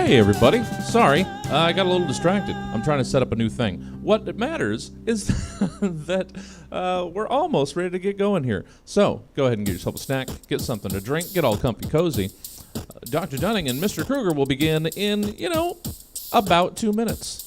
Hey everybody, sorry, I got a little distracted. I'm trying to set up a new thing. What matters is that we're almost ready to get going here. So, go ahead and get yourself a snack, get something to drink, get all comfy cozy. Dr. Dunning and Mr. Kruger will begin in, about 2 minutes.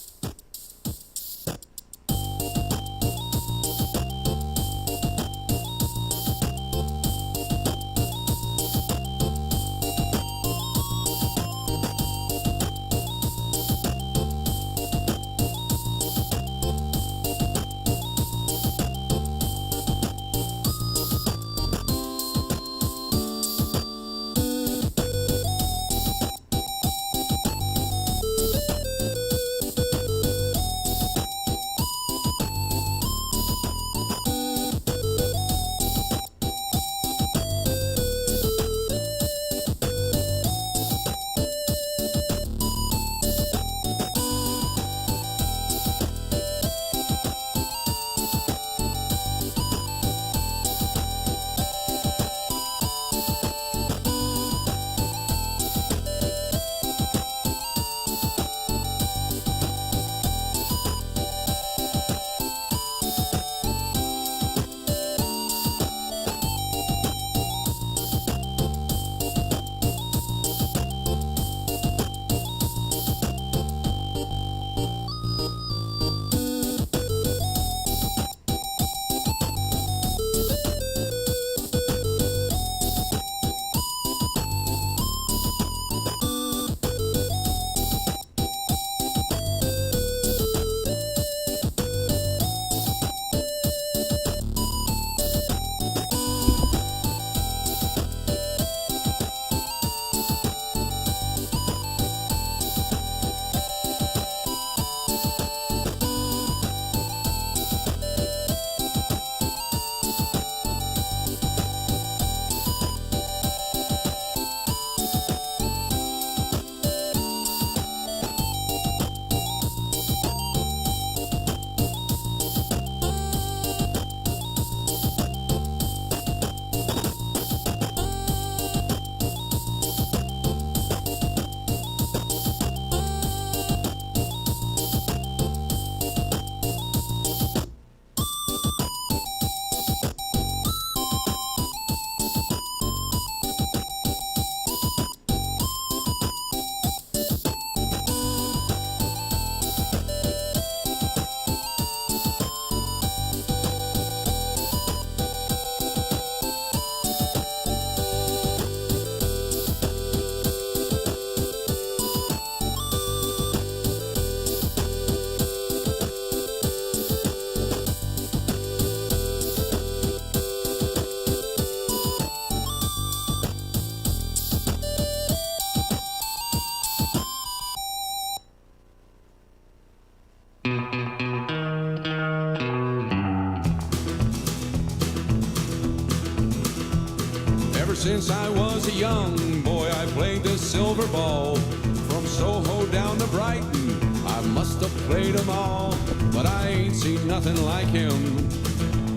Since I was a young boy, I played the silver ball. From Soho down to Brighton, I must have played them all. But I ain't seen nothing like him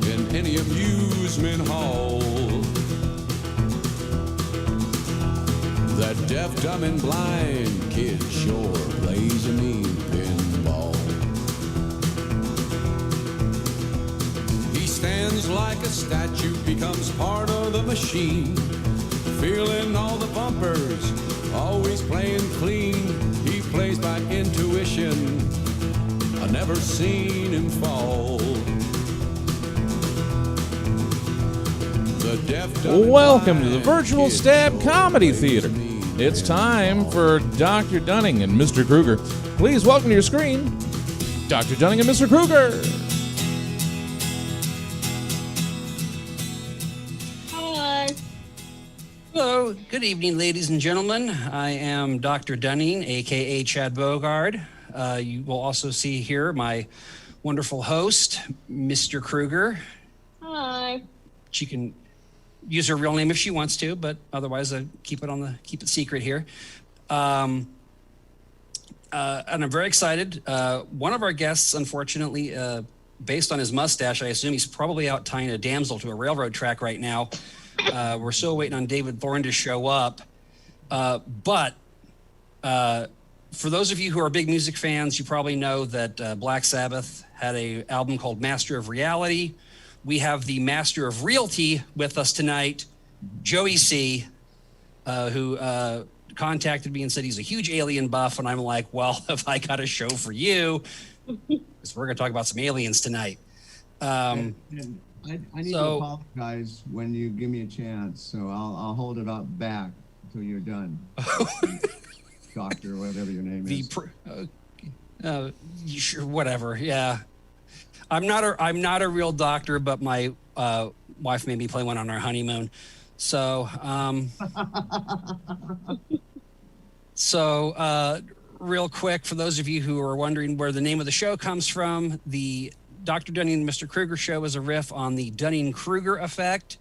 in any amusement hall. That deaf, dumb, and blind kid sure plays a mean pinball. He stands like a statue, becomes part of the machine. Feeling all the bumpers, always playing clean. He plays by intuition, I never seen him fall. Welcome to the Virtual Stab Comedy Theater. It's time for Dr. Dunning and Mr. Kruger. Please welcome to your screen, Dr. Dunning and Mr. Kruger. Hello, good evening, ladies and gentlemen. I am Dr. Dunning, aka Chad Bogard. You will also see here my wonderful host, Mr. Kruger. Hi. She can use her real name if she wants to, but otherwise, keep it secret here. And I'm very excited. One of our guests, unfortunately, based on his mustache, I assume he's probably out tying a damsel to a railroad track right now. We're still waiting on David Thorne to show up. But For those of you who are big music fans, you probably know that Black Sabbath had an album called Master of Reality. We have the Master of Realty with us tonight, Joey C., who contacted me and said he's a huge alien buff. And I'm like, well, have I got a show for you? Because we're going to talk about some aliens tonight. I need to apologize when you give me a chance, so I'll hold it up back until you're done. Doctor, whatever your name is. Sure, whatever. Yeah, I'm not a real doctor, but my wife made me play one on our honeymoon. So, real quick, for those of you who are wondering where the name of the show comes from, the Dr. Dunning and Mr. Kruger show is a riff on the Dunning-Kruger effect.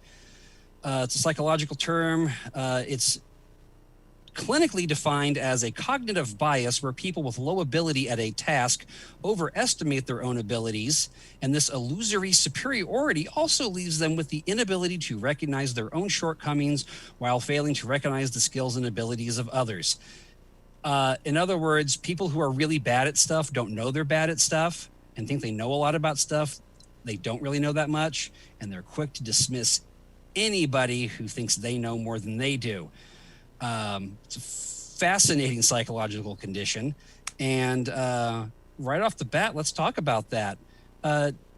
It's a psychological term. It's clinically defined as a cognitive bias where people with low ability at a task overestimate their own abilities, and this illusory superiority also leaves them with the inability to recognize their own shortcomings while failing to recognize the skills and abilities of others. In other words, people who are really bad at stuff don't know they're bad at stuff and think they know a lot about stuff. They don't really know that much, and they're quick to dismiss anybody who thinks they know more than they do. It's a fascinating psychological condition. And right off the bat, let's talk about that.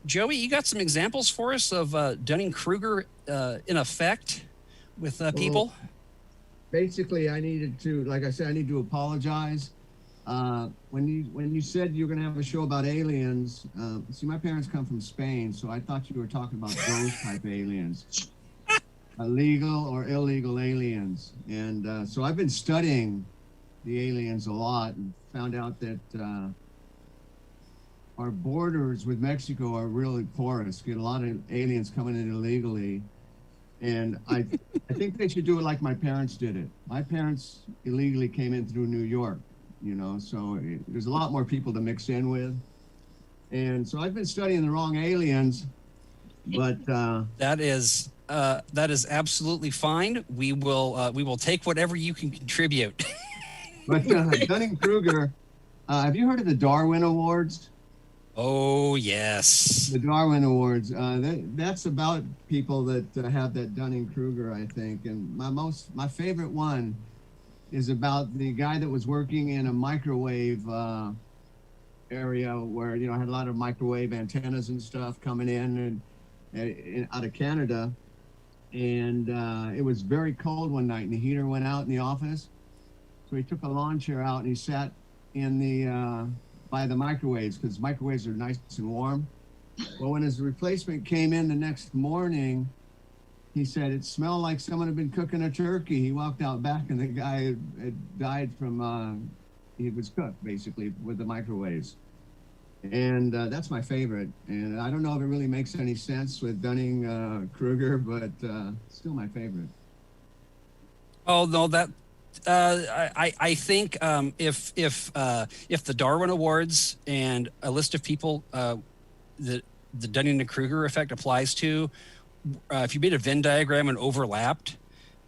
Joey, you got some examples for us of Dunning-Kruger in effect with people? Basically, I needed to, like I said, I need to apologize. When you said you were going to have a show about aliens, see, my parents come from Spain, so I thought you were talking about those type aliens. Legal or illegal aliens. And so I've been studying the aliens a lot and found out that our borders with Mexico are really porous. Get a lot of aliens coming in illegally. And I think they should do it like my parents did it. My parents illegally came in through New York, so there's a lot more people to mix in with. And so I've been studying the wrong aliens, but that is absolutely fine. We will take whatever you can contribute. But Dunning-Kruger, have you heard of the Darwin Awards? Oh yes, the Darwin Awards. That's about people that have that Dunning-Kruger, I think. And my favorite one is about the guy that was working in a microwave area where I had a lot of microwave antennas and stuff coming in and out of Canada. And it was very cold one night, and the heater went out in the office. So he took a lawn chair out and he sat in the by the microwaves, because microwaves are nice and warm. Well, when his replacement came in the next morning, he said it smelled like someone had been cooking a turkey. He walked out back, and the guy had died from he was cooked basically with the microwaves. And that's my favorite. And I don't know if it really makes any sense with Dunning-Kruger, but still my favorite. Oh no, that I think if the Darwin Awards and a list of people the Dunning-Kruger effect applies to, if you made a Venn diagram and overlapped,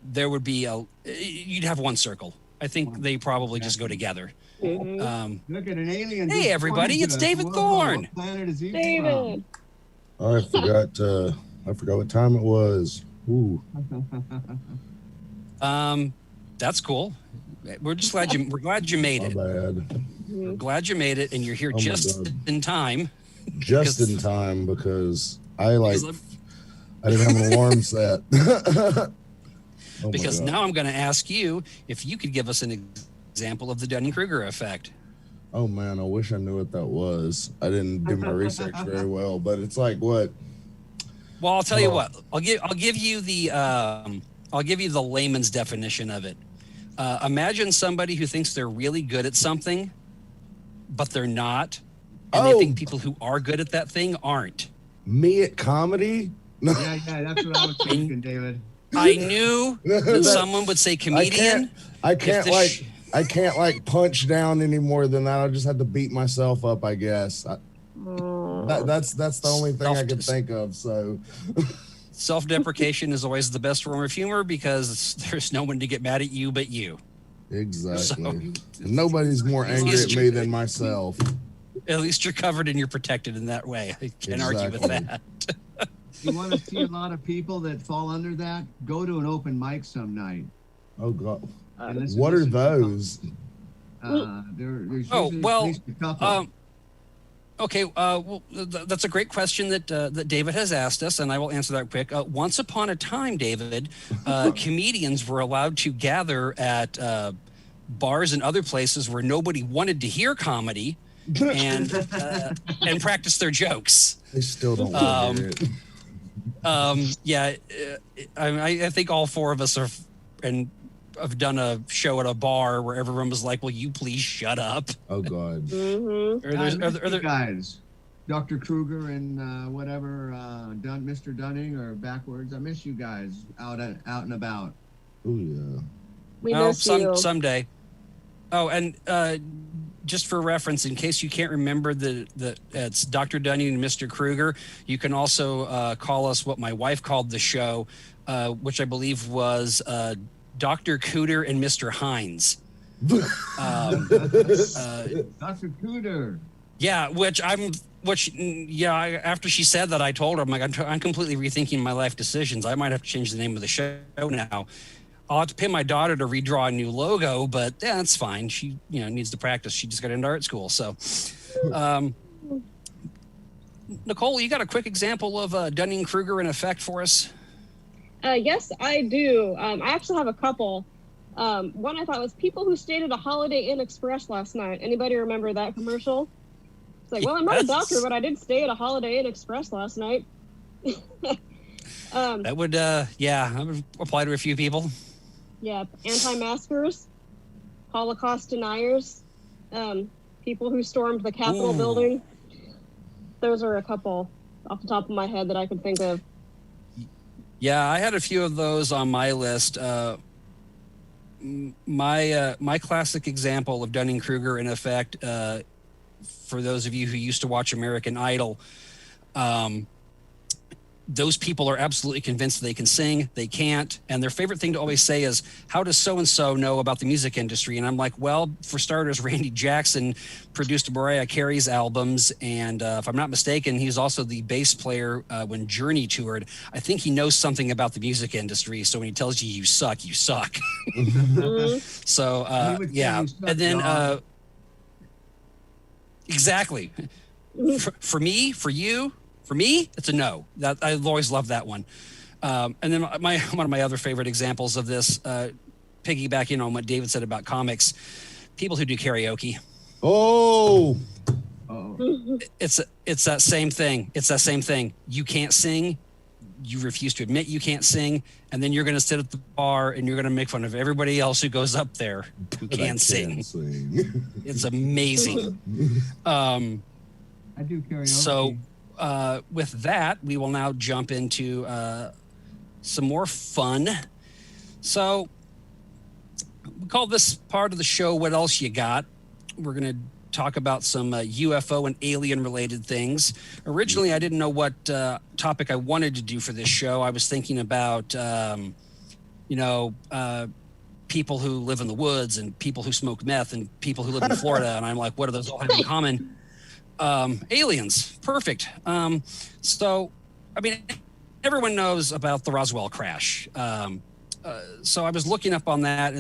there would be you'd have one circle. I think they probably just go together. Mm-hmm. Look at an alien. Hey everybody, it's David Thorne. What planet is he David. from? I forgot what time it was. Ooh. That's cool. We're just glad you made it. My bad. We're glad you made it, and you're here just in time. Just in time because I didn't have an alarm set. Because now I'm going to ask you if you could give us an example of the Dunning-Kruger effect. Oh man, I wish I knew what that was. I didn't do my research very well, but it's like what? Well, I'll tell you what. I'll give you the layman's definition of it. Imagine somebody who thinks they're really good at something, but they're not, and they think people who are good at that thing aren't. Me at comedy? Yeah, that's what I was thinking, David. I knew that someone would say comedian. I can't punch down any more than that. I just had to beat myself up, I guess. That's the only thing I could think of. So self-deprecation is always the best form of humor because there's no one to get mad at you but you. Exactly. Nobody's more angry at me than myself. At least you're covered and you're protected in that way. I can't argue with that. You want to see a lot of people that fall under that? Go to an open mic some night. Oh God. And What are those? There's usually at least a couple. Okay, well, that's a great question that David has asked us, and I will answer that quick. Once upon a time, David, comedians were allowed to gather at bars and other places where nobody wanted to hear comedy, and practice their jokes. They still don't want to hear it. Yeah, I think all four of us have done a show at a bar where everyone was like, "Will you please shut up?" Oh God. Are there guys, Dr. Kruger and Mr. Dunning or backwards? I miss you guys out and about. Oh yeah. We miss you. Someday. Oh, and just for reference, in case you can't remember it's Dr. Dunning and Mr. Kruger, you can also call us what my wife called the show, which I believe was Dr. Cooter and Mr. Hines. Dr. Cooter. Yeah, after she said that, I told her, I'm like, I'm completely rethinking my life decisions. I might have to change the name of the show now. I'll have to pay my daughter to redraw a new logo, but yeah, that's fine. She, needs to practice. She just got into art school. So, Nicole, you got a quick example of Dunning-Kruger in effect for us? Yes, I do. I actually have a couple. One I thought was people who stayed at a Holiday Inn Express last night. Anybody remember that commercial? It's like, well, I'm not a doctor, but I did stay at a Holiday Inn Express last night. That would, I would apply to a few people. Yeah, anti-maskers, Holocaust deniers, people who stormed the Capitol building. Those are a couple off the top of my head that I could think of. Yeah, I had a few of those on my list. My classic example of Dunning-Kruger in effect, for those of you who used to watch American Idol, those people are absolutely convinced they can sing, they can't, and their favorite thing to always say is, how does so-and-so know about the music industry? And I'm like, well, for starters, Randy Jackson produced Mariah Carey's albums, and if I'm not mistaken, he's also the bass player when Journey toured. I think he knows something about the music industry, so when he tells you you suck, you suck. So, yeah. And then, exactly. For me, for you, for me, it's a no. That I've always loved that one. And then one of my other favorite examples of this, piggybacking on what David said about comics, people who do karaoke. Oh, it's that same thing. It's that same thing. You can't sing. You refuse to admit you can't sing, and then you're going to sit at the bar and you're going to make fun of everybody else who goes up there who can sing. It's amazing. I do karaoke. So. With that, we will now jump into some more fun. So we call this part of the show, What Else You Got? We're going to talk about some UFO and alien related things. Originally, I didn't know what topic I wanted to do for this show. I was thinking about, people who live in the woods and people who smoke meth and people who live in Florida. And I'm like, what do those all have in common? Aliens. Perfect. So, I mean, everyone knows about the Roswell crash. So I was looking up on that.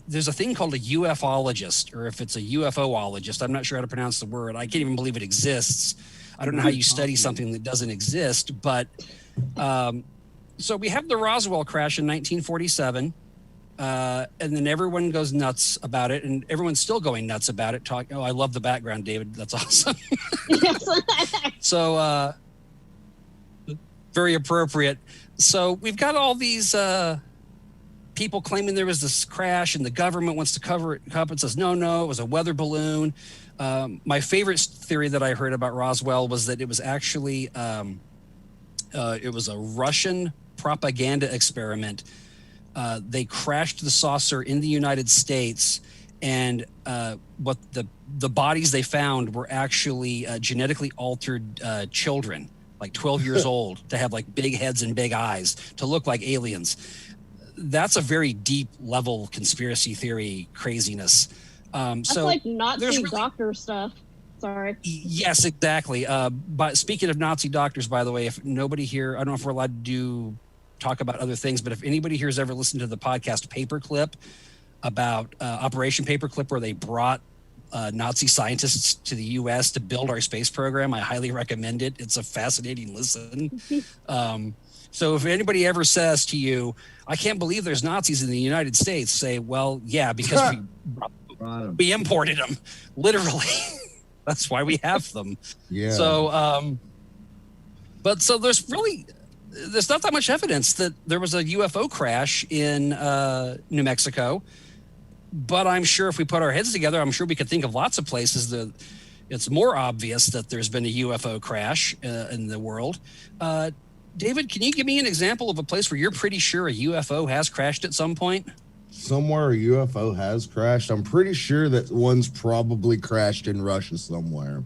There's a thing called a ufologist, or if it's a UFOologist, I'm not sure how to pronounce the word. I can't even believe it exists. I don't know how you study something that doesn't exist. But so we have the Roswell crash in 1947. And then everyone goes nuts about it, and everyone's still going nuts about it. Oh, I love the background, David. That's awesome. So, very appropriate. So we've got all these people claiming there was this crash, and the government wants to cover it up and says, no, it was a weather balloon. My favorite theory that I heard about Roswell was that it was actually it was a Russian propaganda experiment. They crashed the saucer in the United States, and what the bodies they found were actually genetically altered children, like 12 years old, to have like big heads and big eyes, to look like aliens. that's a very deep level conspiracy theory craziness. That's So like there's Nazi really- doctor stuff. Sorry. Yes, exactly. But speaking of Nazi doctors, by the way, if nobody here, I don't know if we're allowed to talk about other things, but if anybody here has ever listened to the podcast Paperclip about Operation Paperclip, where they brought Nazi scientists to the U.S. to build our space program, I highly recommend it. It's a fascinating listen. So if anybody ever says to you, I can't believe there's Nazis in the United States, say, well, yeah, because we imported them, literally. That's why we have them. Yeah. So, but so there's not that much evidence that there was a UFO crash in New Mexico. But I'm sure if we put our heads together, I'm sure we could think of lots of places that it's more obvious that there's been a UFO crash in the world. David, can you give me an example of a place where you're pretty sure a UFO has crashed at some point? Somewhere a UFO has crashed. I'm pretty sure that one's probably crashed in Russia somewhere.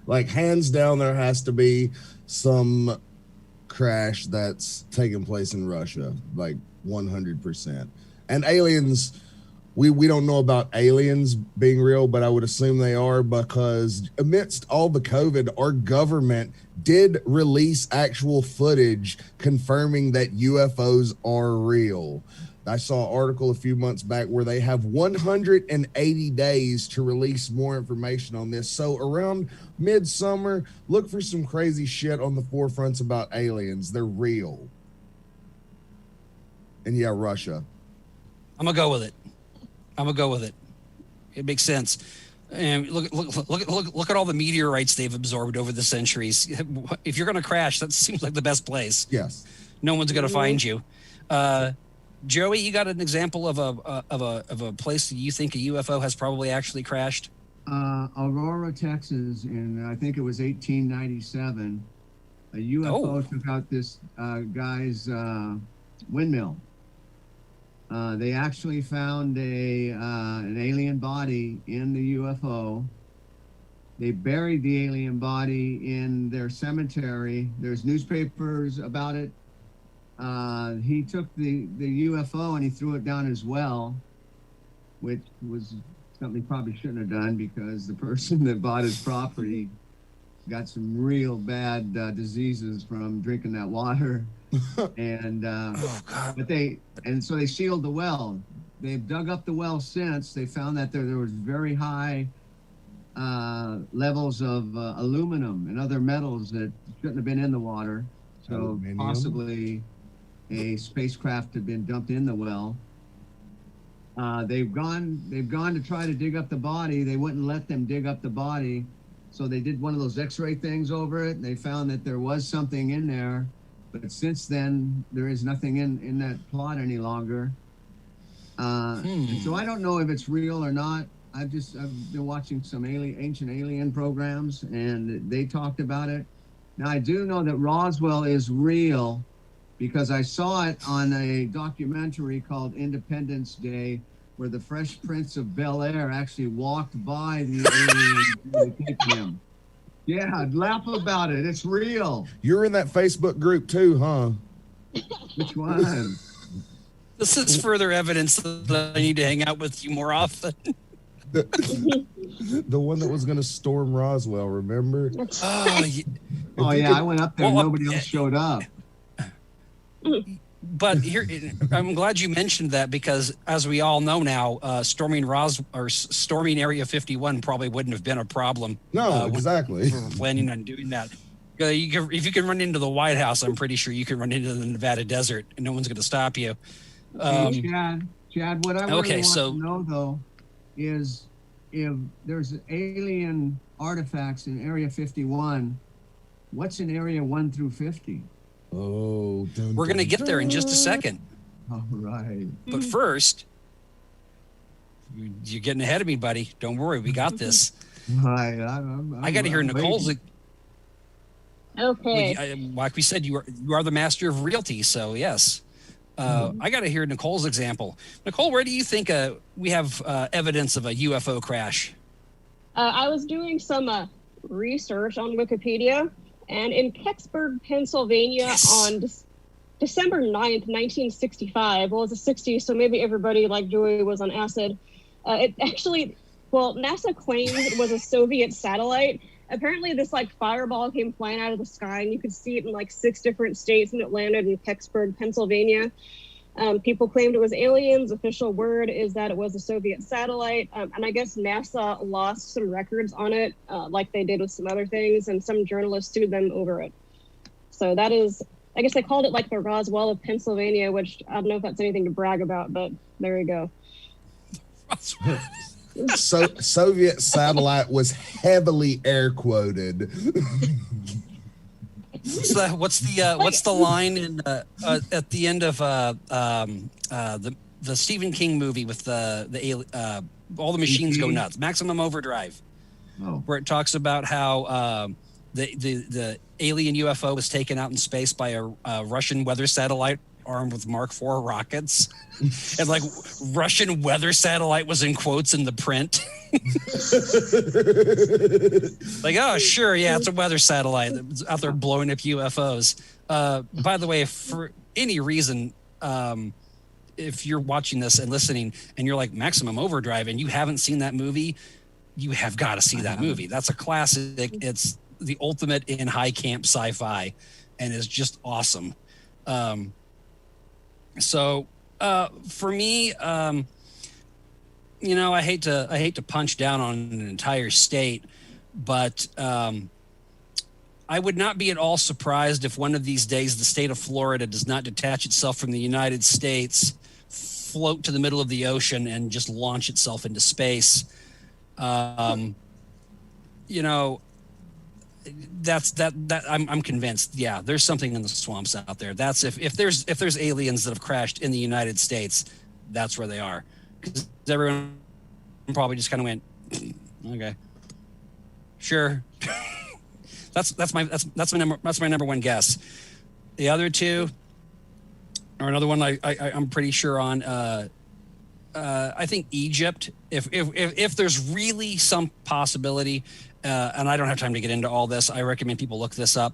Like, hands down, there has to be some crash that's taken place in Russia, like 100%. And aliens, we don't know about aliens being real, but I would assume they are, because amidst all the COVID, our government did release actual footage confirming that UFOs are real. I saw an article a few months back where they have 180 days to release more information on this. So around midsummer, look for some crazy shit on the forefronts about aliens. They're real. And yeah, Russia. I'm gonna go with it. It makes sense. And look at all the meteorites they've absorbed over the centuries. If you're gonna crash, that seems like the best place. Yes. No one's gonna find you. Joey, you got an example of a place that you think a UFO has probably actually crashed? Aurora, Texas, in I think it was 1897. A UFO took out this guy's windmill. They actually found an alien body in the UFO. They buried the alien body in their cemetery. There's newspapers about it. He took the UFO and he threw it down his well, which was something he probably shouldn't have done, because the person that bought his property got some real bad diseases from drinking that water. And so they sealed the well. They've dug up the well since. They found that there was very high levels of aluminum and other metals that shouldn't have been in the water. So Aluminium? possibly a spacecraft had been dumped in the well. They've gone to try to dig up the body. They wouldn't let them dig up the body. So they did one of those x-ray things over it. And they found that there was something in there. But since then, there is nothing in that plot any longer. And so I don't know if it's real or not. I've been watching some ancient alien programs, and they talked about it. Now, I do know that Roswell is real, because I saw it on a documentary called Independence Day, where the Fresh Prince of Bel-Air actually walked by the alien to take him. Yeah, laugh about it. It's real. You're in that Facebook group too, huh? Which one? This is further evidence that I need to hang out with you more often. The one that was going to storm Roswell, remember? Oh, Yeah, I went up there and nobody else showed up. But here, I'm glad you mentioned that, because as we all know now, storming Area 51 probably wouldn't have been a problem. No, exactly. We're planning on doing that. If you can run into the White House, I'm pretty sure you can run into the Nevada desert, and no one's going to stop you. Chad, what I really want to know, though, is if there's alien artifacts in Area 51, what's in Area 1 through 50? Oh, we're going to get there in just a second. All right. But first, you're getting ahead of me, buddy. Don't worry, we got this. I got to hear Nicole's. Okay. Like we said, you are the master of realty, so yes. I got to hear Nicole's example. Nicole, where do you think we have evidence of a UFO crash? I was doing some research on Wikipedia, and in Kecksburg, Pennsylvania, December 9th, 1965. Well, it was the 60s, so maybe everybody like Joey was on acid. It actually, well, NASA claimed it was a Soviet satellite. Apparently this like fireball came flying out of the sky and you could see it in like 6 different states, and it landed in Pittsburgh, Pennsylvania. People claimed it was aliens. Official word is that it was a Soviet satellite. And I guess NASA lost some records on it, like they did with some other things, and some journalists sued them over it. So that is, I guess they called it like the Roswell of Pennsylvania, which I don't know if that's anything to brag about, but there you go. So Soviet satellite was heavily air quoted. What's the line in at the end of the Stephen King movie with the all the machines go nuts, Maximum Overdrive, where it talks about how the alien UFO was taken out in space by a Russian weather satellite armed with Mark IV rockets, and like Russian weather satellite was in quotes in the print. Like, oh sure, yeah, it's a weather satellite that's out there blowing up UFOs. By the way, if for any reason, if you're watching this and listening and you're like Maximum Overdrive and you haven't seen that movie, you have got to see that movie. That's a classic. It's the ultimate in high camp sci-fi and is just awesome. So for me, you know, I hate to punch down on an entire state, but I would not be at all surprised if one of these days the state of Florida does not detach itself from the United States, float to the middle of the ocean, and just launch itself into space. You know, I'm convinced. Yeah, there's something in the swamps out there. That's if there's aliens that have crashed in the United States, that's where they are. Because everyone probably just kind of went, okay, sure. that's my number one guess. The other two, or another one I'm pretty sure on. I think Egypt. If there's really some possibility, and I don't have time to get into all this, I recommend people look this up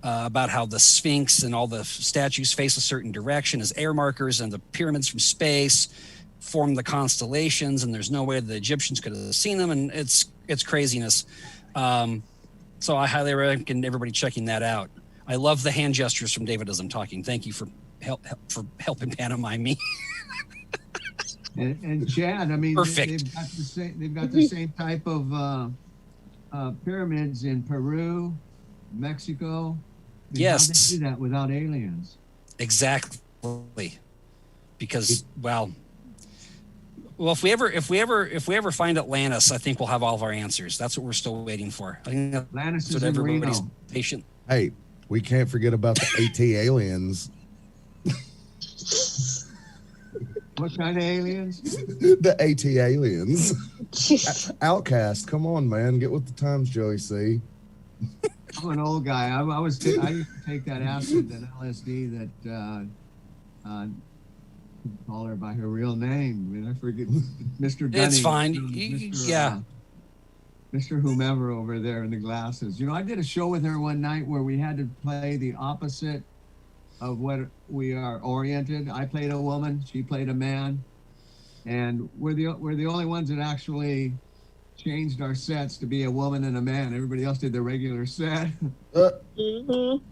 about how the Sphinx and all the statues face a certain direction as air markers, and the pyramids from space form the constellations, and there's no way the Egyptians could have seen them, and it's craziness. So I highly recommend everybody checking that out. I love the hand gestures from David as I'm talking. Thank you for helping pantomime me. and Chad, I mean, perfect. They've got the same type of pyramids in Peru, Mexico. I mean, yes. How they do that without aliens? Exactly. Because well, if we ever find Atlantis, I think we'll have all of our answers. That's what we're still waiting for. I think Atlantis that's is what in everybody's Reno. patient. Hey, we can't forget about the AT aliens. What kind of aliens? The AT aliens. Outcast, come on, man, get with the times, Joey C. I'm an old guy. I used to take that acid, that LSD, that call her by her real name. I mean, I forget, Mr. Dunning. It's fine. Yeah. Mr. Whomever over there in the glasses. You know, I did a show with her one night where we had to play the opposite of what we are oriented. I played a woman, she played a man, and we're the only ones that actually changed our sets to be a woman and a man. Everybody else did their regular set. Mm-hmm.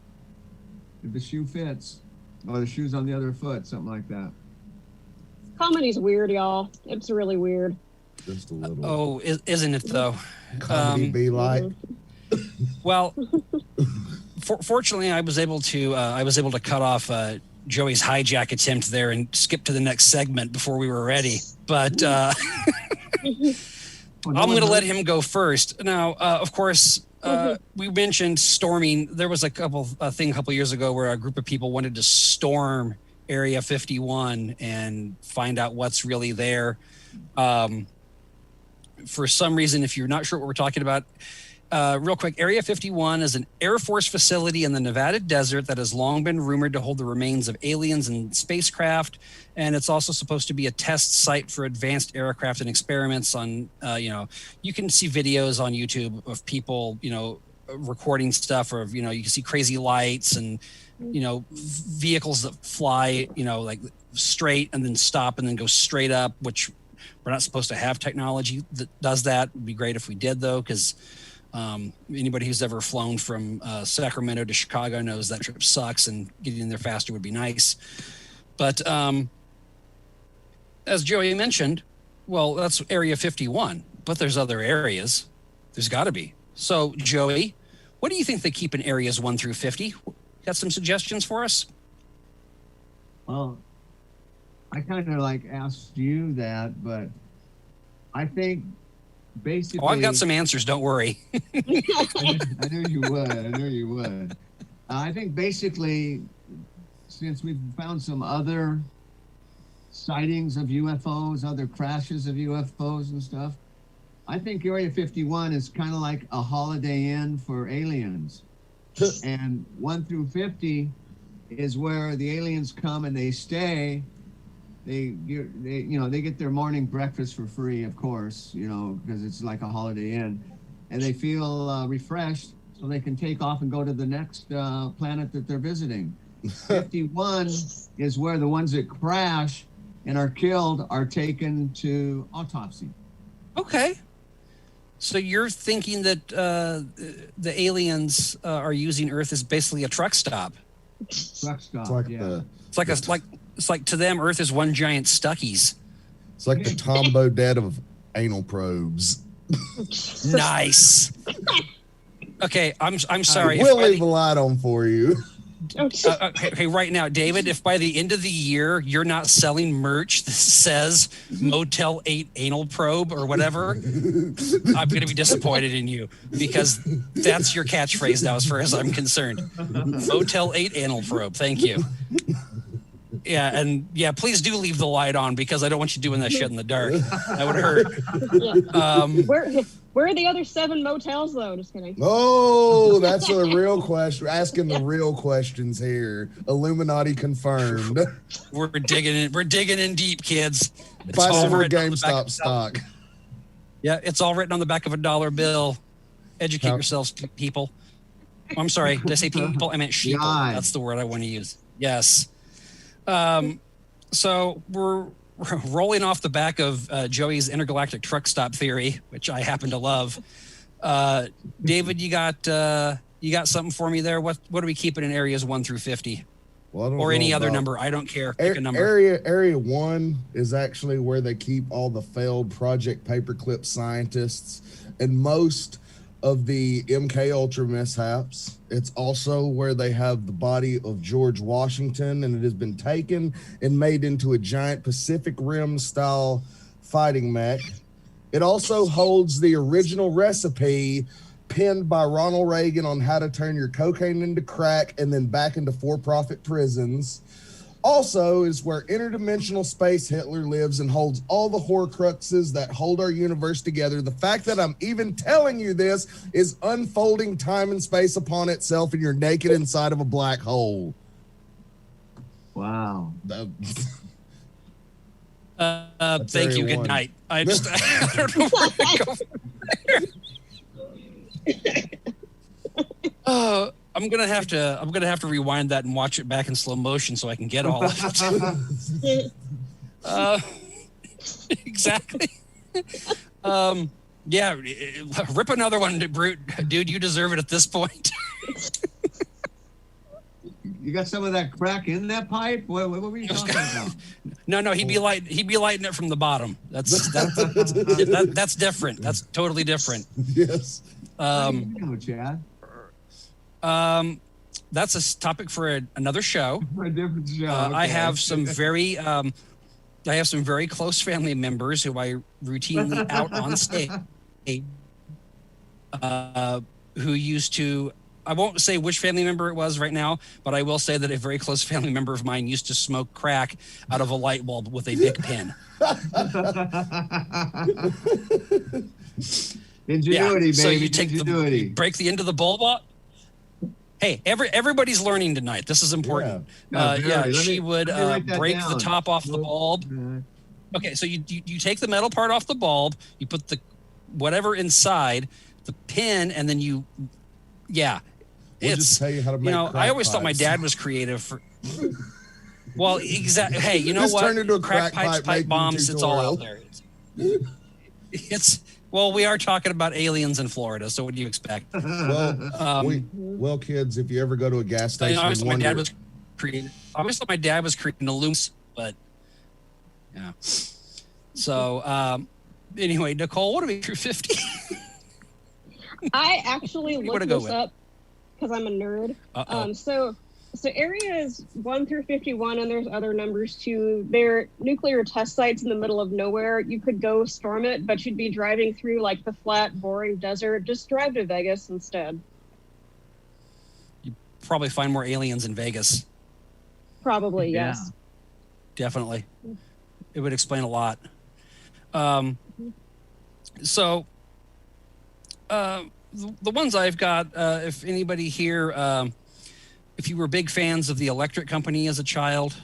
If the shoe fits, or the shoe's on the other foot, something like that. Comedy's weird, y'all. It's really weird. Just a little. Oh, isn't it though? Comedy be like. Well, fortunately, I was able to cut off Joey's hijack attempt there and skip to the next segment before we were ready. But I'm going to let him go first. Now, of course, we mentioned storming. There was a thing a couple years ago where a group of people wanted to storm Area 51 and find out what's really there. For some reason, if you're not sure what we're talking about, real quick, Area 51 is an Air Force facility in the Nevada desert that has long been rumored to hold the remains of aliens and spacecraft. And it's also supposed to be a test site for advanced aircraft and experiments on, you can see videos on YouTube of people, recording stuff, or you can see crazy lights and vehicles that fly, like straight and then stop and then go straight up, which we're not supposed to have technology that does that. It'd be great if we did, though, because anybody who's ever flown from Sacramento to Chicago knows that trip sucks, and getting there faster would be nice. But as Joey mentioned, well, that's Area 51, but there's other areas. There's got to be. So, Joey, what do you think they keep in areas 1 through 50? Got some suggestions for us? Well, I kind of like asked you that, but I think basically. Oh, I've got some answers. Don't worry. I knew you would. I think basically, since we've found some other sightings of UFOs, other crashes of UFOs and stuff, I think Area 51 is kind of like a Holiday Inn for aliens. And 1 through 50 is where the aliens come and they stay. They get their morning breakfast for free, of course, because it's like a Holiday Inn, and they feel refreshed, so they can take off and go to the next planet that they're visiting. 51 is where the ones that crash and are killed are taken to autopsy. Okay. So you're thinking that the aliens are using Earth as basically a truck stop. Truck stop. It's like to them, Earth is one giant Stuckey's. It's like the Tom Bodett of anal probes. Nice. Okay, I'm sorry. We'll leave a light on for you. Okay, right now, David, if by the end of the year you're not selling merch that says Motel 8 anal probe or whatever, I'm going to be disappointed in you, because that's your catchphrase now as far as I'm concerned. Motel 8 anal probe. Thank you. Yeah, and please do leave the light on, because I don't want you doing that shit in the dark. That would hurt. Yeah. Where are the other 7 motels, though? Just kidding. Oh, that's a real question. Asking the real questions here. Illuminati confirmed. We're digging in deep, kids. It's Buy all some more written on the back GameStop of- stock. Yeah, it's all written on the back of a $1 bill. Educate yourselves, people. I'm sorry. Did I say people? I meant sheeple. Yeah. That's the word I want to use. Yes. So we're rolling off the back of Joey's intergalactic truck stop theory, which I happen to love. David, you got something for me there? What are we keeping in areas 1 through 50? Well, or any other number? I don't care. Pick a number. Area 1 is actually where they keep all the failed Project Paperclip scientists and most of the MK Ultra mishaps. It's also where they have the body of George Washington, and it has been taken and made into a giant Pacific Rim style fighting mech. It also holds the original recipe penned by Ronald Reagan on how to turn your cocaine into crack and then back into for-profit prisons. Also is where interdimensional space Hitler lives and holds all the Horcruxes that hold our universe together. The fact that I'm even telling you this is unfolding time and space upon itself, and you're naked inside of a black hole. Wow. Thank you. Good night. I don't know where to go from there. I'm gonna have to rewind that and watch it back in slow motion so I can get all of it. Exactly. Rip another one, Brute. Dude, you deserve it at this point. You got some of that crack in that pipe? What were you talking about? No, he'd be lighting it from the bottom. That's different. That's totally different. Yes. Chad. That's a topic for another show. For a different show. I Okay. have some very close family members who I routinely out on stage, who used to. I won't say which family member it was right now, but I will say that a very close family member of mine used to smoke crack out of a light bulb with a Bic pen. Ingenuity, baby. So you take Ingenuity. you break the end of the bulb off. Hey, everybody's learning tonight. This is important. She would break the top off the bulb. Okay, so you take the metal part off the bulb, you put the whatever inside the pin, and then you Yeah. We'll It's, just tell you how to make I crack always thought my pipes. dad was creative for. Well, exactly. Hey, you know Just what? turn into a crack crack pipes, pipe pipe making bombs. It's all tutorial. out there. It's well, we are talking about aliens in Florida, so what do you expect? Well, kids, if you ever go to a gas I station always and thought my dad wonder, was creating. I always thought my dad was creating a loose, but yeah. So anyway, Nicole, what are we through 50? I actually What do you wanna looked go this with? up because I'm a nerd. Uh-oh. So areas 1 through 51, and there's other numbers too. They're nuclear test sites in the middle of nowhere. You could go storm it, but you'd be driving through like the flat, boring desert. Just drive to Vegas instead. Probably find more aliens in Vegas. Probably, Yeah. yes. Definitely. It would explain a lot. So, the ones I've got, if anybody here, if you were big fans of the Electric Company as a child,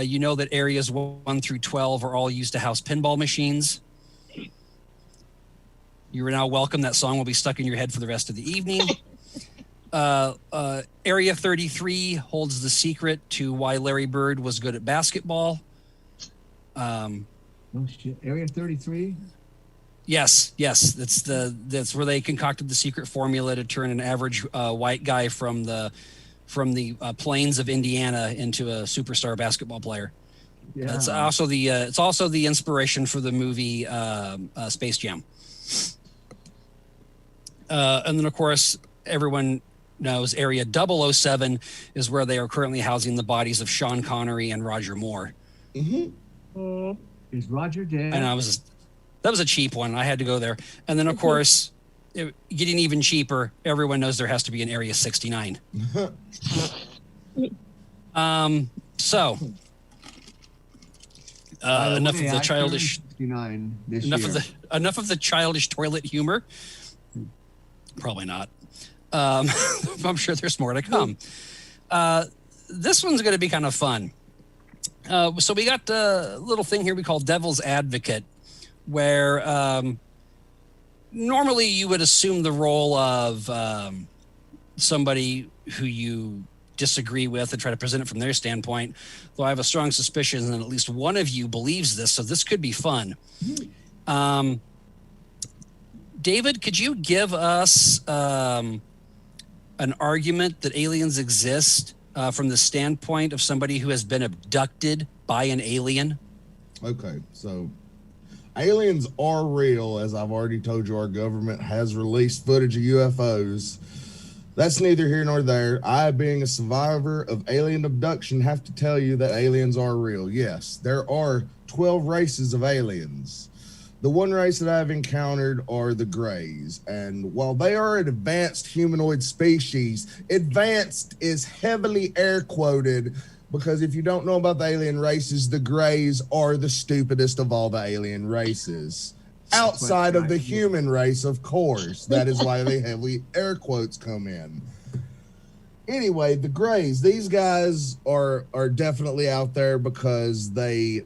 you know that areas 1 through 12 are all used to house pinball machines. You are now welcome. That song will be stuck in your head for the rest of the evening. Area 33 holds the secret to why Larry Bird was good at basketball. Oh shit! Area 33. Yes. That's where they concocted the secret formula to turn an average white guy from the plains of Indiana into a superstar basketball player. Yeah. It's also the inspiration for the movie Space Jam. And then of course everyone knows Area 007 is where they are currently housing the bodies of Sean Connery and Roger Moore. Mm. Is Roger dead? And that was a cheap one. I had to go there. And then of course, getting even cheaper, everyone knows there has to be an Area 69. So enough of the childish 69 this enough of the childish toilet humor. Probably not. I'm sure there's more to come. This one's going to be kind of fun. So we got a little thing here we call Devil's Advocate, where normally you would assume the role of somebody who you disagree with and try to present it from their standpoint, though I have a strong suspicion that at least one of you believes this, so this could be fun. David, could you give us an argument that aliens exist from the standpoint of somebody who has been abducted by an alien? Okay, so aliens are real, as I've already told you. Our government has released footage of UFOs. That's neither here nor there. I, being a survivor of alien abduction, have to tell you that aliens are real. Yes, there are 12 races of aliens. The one race that I've encountered are the Greys, and while they are an advanced humanoid species, advanced is heavily air quoted, because if you don't know about the alien races, the Greys are the stupidest of all the alien races. Outside of the human race, of course. That is why they heavily air quotes come in. Anyway, the Greys, these guys are definitely out there because they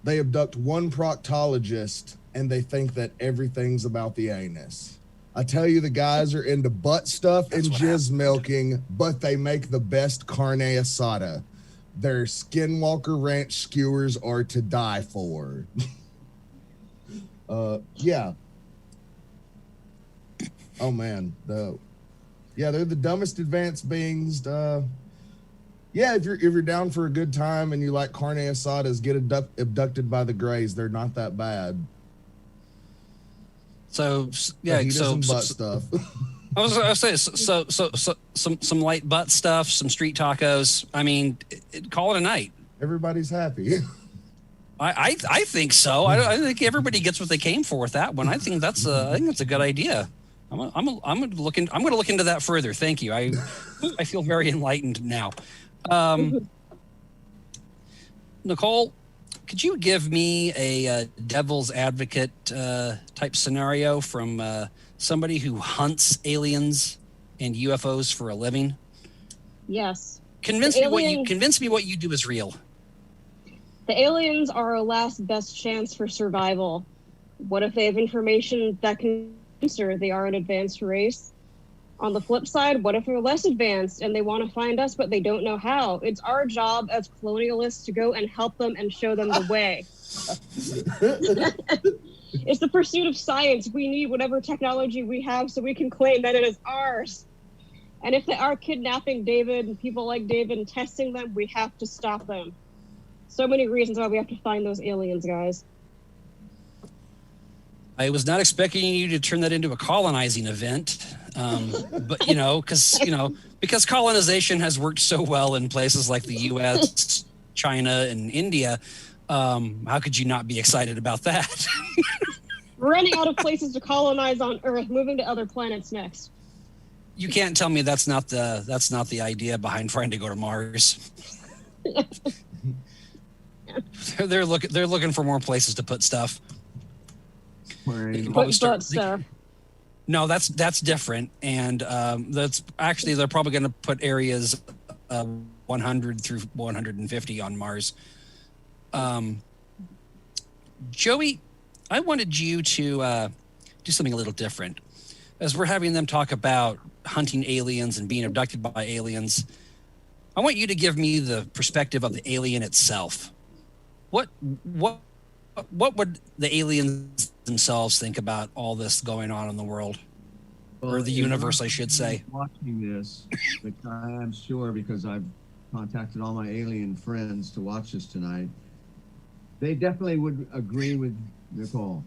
abduct one proctologist and they think that everything's about the anus. I tell you, the guys are into butt stuff and jizz milking, but they make the best carne asada. Their Skinwalker Ranch skewers are to die for. Yeah. Oh man, they're the dumbest advanced beings. Yeah, if you're down for a good time and you like carne asadas, get abducted by the Greys. They're not that bad. So yeah, butt stuff. I was gonna say so some light butt stuff, some street tacos. I mean, call it a night. Everybody's happy. I think so. I think everybody gets what they came for with that one. I think that's a good idea. I'm gonna look into that further. Thank you. I feel very enlightened now. Nicole, could you give me a devil's advocate type scenario from somebody who hunts aliens and UFOs for a living? Yes. Convince me what you do is real. The aliens are our last best chance for survival. What if they have information that can answer they are an advanced race? On the flip side, what if they're less advanced and they want to find us, but they don't know how? It's our job as colonialists to go and help them and show them the way. It's the pursuit of science. We need whatever technology we have so we can claim that it is ours. And if they are kidnapping David and people like David and testing them, we have to stop them. So many reasons why we have to find those aliens, guys. I was not expecting you to turn that into a colonizing event, but because colonization has worked so well in places like the U.S., China, and India, how could you not be excited about that? Running out of places to colonize on Earth, moving to other planets next. You can't tell me that's not the idea behind trying to go to Mars. They're looking for more places to put stuff. No, that's different, and that's actually they're probably going to put areas 100 through 150 on Mars. Joey, I wanted you to do something a little different, as we're having them talk about hunting aliens and being abducted by aliens. I want you to give me the perspective of the alien itself. What would the aliens themselves think about all this going on in the world, or the universe, I should say? Watching this, which I am sure because I've contacted all my alien friends to watch this tonight, they definitely would agree with Nicole.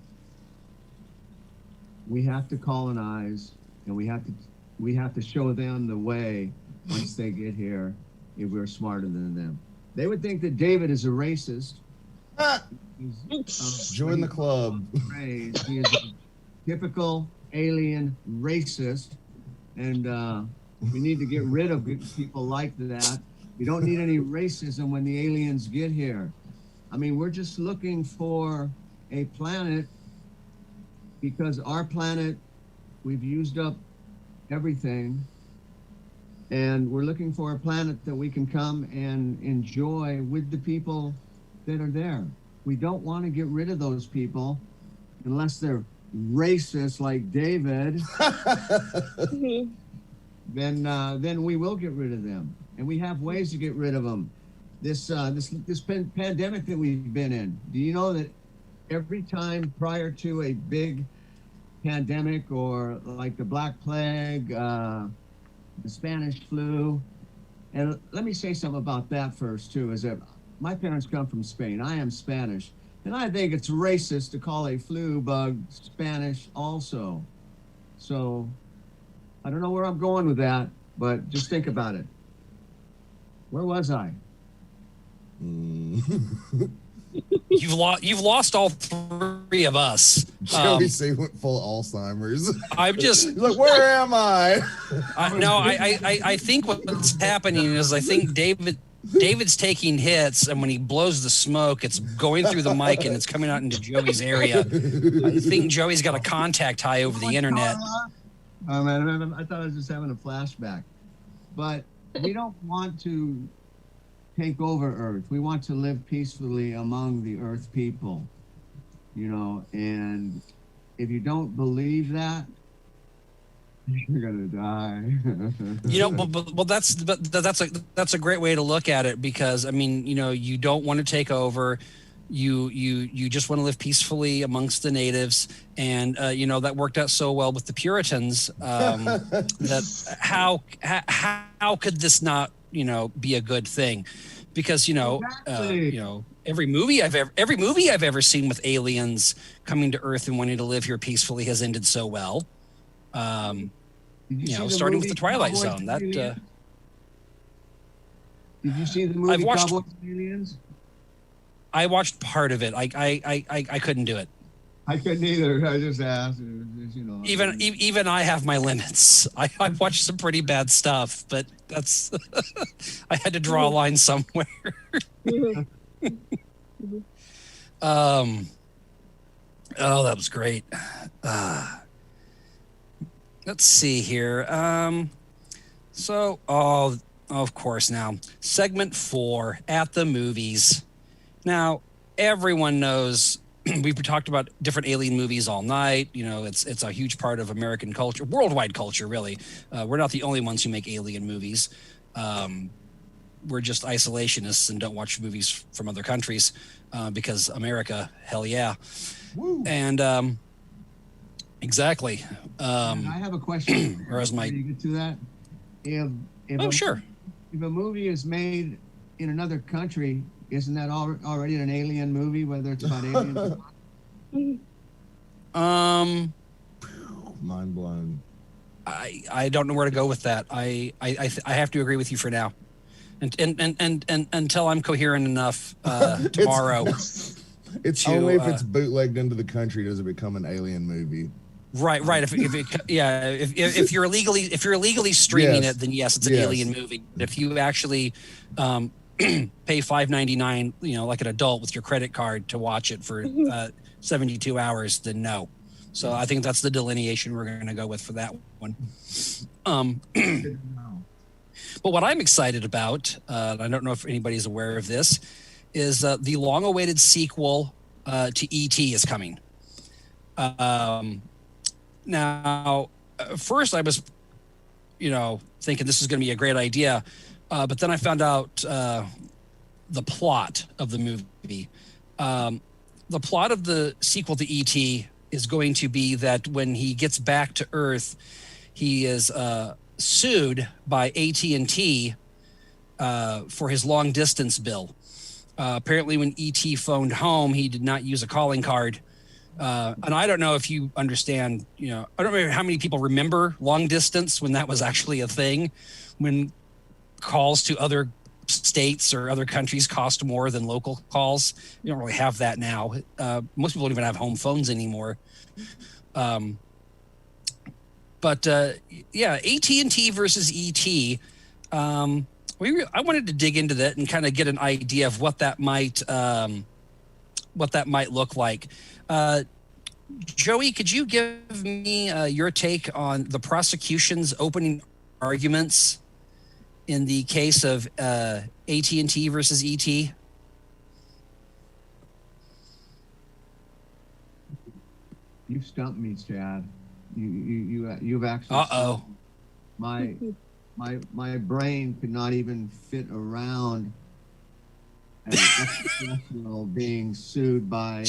We have to colonize, and we have to show them the way once they get here if we're smarter than them. They would think that David is a racist. Join the club. He is a typical alien racist, and we need to get rid of people like that. We don't need any racism when the aliens get here. I mean, we're just looking for a planet, because our planet, we've used up everything, and we're looking for a planet that we can come and enjoy with the people that are there. We don't want to get rid of those people unless they're racist like David. Then we will get rid of them, and we have ways to get rid of them. This pandemic that we've been in. Do you know that every time prior to a big pandemic, or like the Black Plague, the Spanish flu, and let me say something about that first too, is that my parents come from Spain. I am Spanish, and I think it's racist to call a flu bug Spanish also. So I don't know where I'm going with that, but just think about it. Where was I? You've lost all three of us. Joey say went full Alzheimer's. I'm just like, where am I? I think what's happening is I think David's taking hits, and when he blows the smoke, it's going through the mic and it's coming out into Joey's area. I think Joey's got a contact high over the internet. Oh, man, I thought I was just having a flashback. But we don't want to take over Earth. We want to live peacefully among the Earth people, and if you don't believe that, you're gonna die. Well, that's a great way to look at it, because I mean, you don't want to take over. You just want to live peacefully amongst the natives, and that worked out so well with the Puritans. That how could this not be a good thing? Because every movie I've ever seen with aliens coming to Earth and wanting to live here peacefully has ended so well. Starting with the Twilight Zone. That did you see the movie I've watched, Cowboys and Aliens? I watched part of it. I couldn't do it. I couldn't either. I just asked. Even I have my limits. I watched some pretty bad stuff, but that's I had to draw a line somewhere. Oh, that was great. Let's see here. Of course, now segment 4 at the movies. Now everyone knows we've talked about different alien movies all night. You know, it's a huge part of American culture, worldwide culture, really. We're not the only ones who make alien movies. We're just isolationists and don't watch movies from other countries because America, hell yeah. Woo. And exactly. And I have a question. Or as my- Before you get to that, if Sure. If a movie is made in another country, isn't that already an alien movie? Whether it's about aliens. Mind blown. I don't know where to go with that. I have to agree with you for now, and until I'm coherent enough tomorrow. It's to, only if it's bootlegged into the country does it become an alien movie. Right. If you're illegally streaming Yes. it, then yes, it's an Yes. alien movie. If you actually pay $5.99, you know, like an adult with your credit card to watch it for 72 hours, then no. So I think that's the delineation we're going to go with for that one. But what I'm excited about, I don't know if anybody's aware of this, is the long-awaited sequel to E.T. is coming. Now, first I was, thinking this is going to be a great idea, but then I found out the plot of the movie. The plot of the sequel to E.T. is going to be that when he gets back to Earth, he is sued by AT&T for his long distance bill. Apparently, when E.T. phoned home, he did not use a calling card. And I don't know if you understand, I don't know how many people remember long distance when that was actually a thing, when calls to other states or other countries cost more than local calls. You don't really have that now. Most people don't even have home phones anymore. But AT&T versus ET. I wanted to dig into that and kind of get an idea of what that might look like. Joey, could you give me your take on the prosecution's opening arguments in the case of AT&T versus ET? You stumped me, Chad. You've actually. Uh-oh. My brain could not even fit around an extraterrestrial being sued by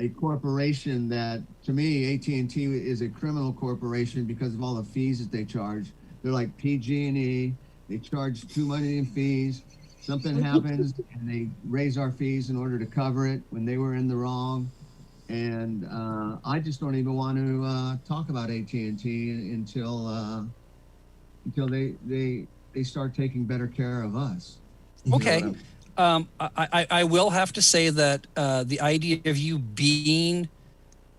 a corporation that, to me, AT&T is a criminal corporation because of all the fees that they charge. They're like PG&E. They charge too many in fees. Something happens and they raise our fees in order to cover it when they were in the wrong. And I just don't even want to talk about AT&T until they start taking better care of us. Okay. I will have to say that the idea of you being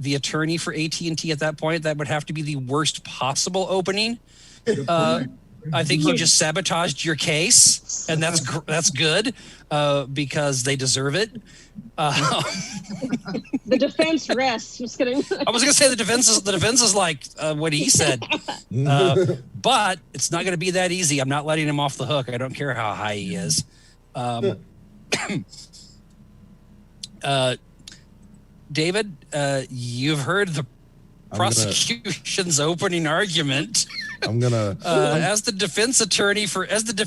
the attorney for AT&T at that point, that would have to be the worst possible opening. I think you just sabotaged your case, and that's good because they deserve it. The defense rests. Just kidding. I was going to say the defense is like what he said, but it's not going to be that easy. I'm not letting him off the hook. I don't care how high he is. David, you've heard the prosecution's opening argument. I'm gonna as the defense attorney for ET.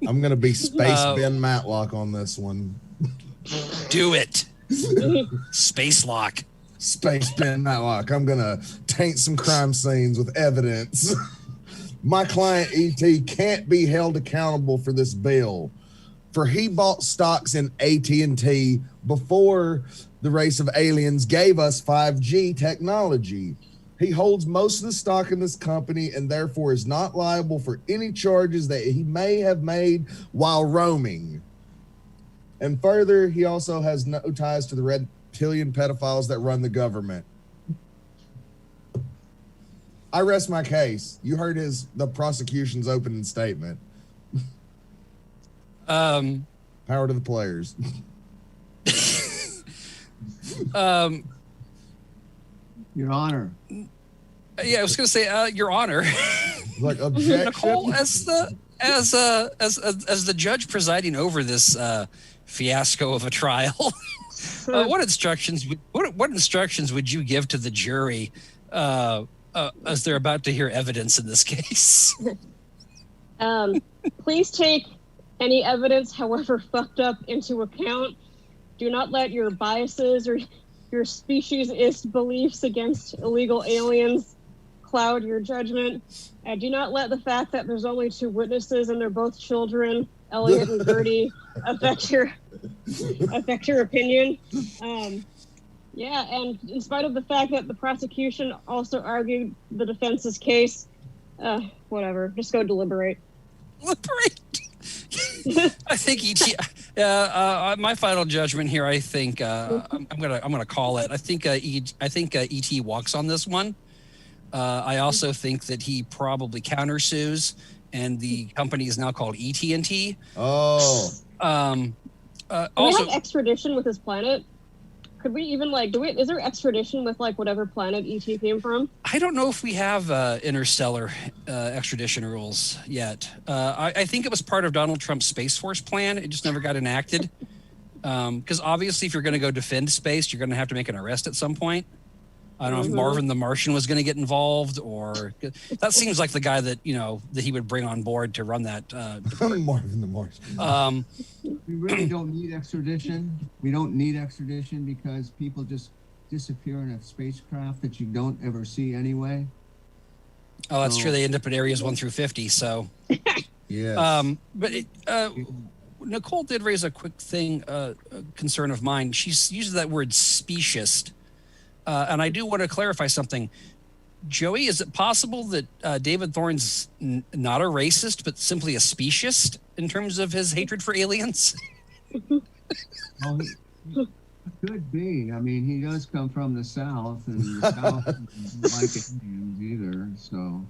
I'm gonna be Space Ben Matlock on this one. Do it. Space Lock. Space Ben Matlock. I'm gonna taint some crime scenes with evidence. My client ET can't be held accountable for this bill, for he bought stocks in AT&T before the race of aliens gave us 5G technology. He holds most of the stock in this company and therefore is not liable for any charges that he may have made while roaming. And further, he also has no ties to the reptilian pedophiles that run the government. I rest my case. You heard the prosecution's opening statement. Power to the players. Your Honor. Yeah, I was going to say, Your Honor. Like objection. Nicole, as the judge presiding over this fiasco of a trial. What instructions would you give to the jury as they're about to hear evidence in this case? Please take any evidence, however fucked up, into account. Do not let your biases or your speciesist beliefs against illegal aliens cloud your judgment. Do not let the fact that there's only 2 witnesses and they're both children, Elliot and Gertie, affect your opinion. Yeah, and in spite of the fact that the prosecution also argued the defense's case, whatever, just go deliberate. Deliberate. I think my final judgment here. I think I'm gonna call it. I think ET walks on this one. I also think that he probably countersues, and the company is now called ET&T. Oh. Do we have extradition with his planet? Could we even is there extradition with whatever planet ET came from? I don't know if we have interstellar extradition rules yet. I think it was part of Donald Trump's Space Force plan. It just never got enacted. Because obviously if you're going to go defend space, you're going to have to make an arrest at some point. I don't know if Marvin the Martian was going to get involved, or that seems like the guy that he would bring on board to run that. Marvin the Martian. We really don't need extradition. We don't need extradition because people just disappear in a spacecraft that you don't ever see anyway. Oh, that's true. They end up in areas 1 through 50. So, yeah. Nicole did raise a quick concern of mine. She uses that word speciesist. And I do want to clarify something. Joey, is it possible that David Thorne's not a racist, but simply a speciesist in terms of his hatred for aliens? Well, he could be. I mean, he does come from the South, and the South doesn't like Indians either. So,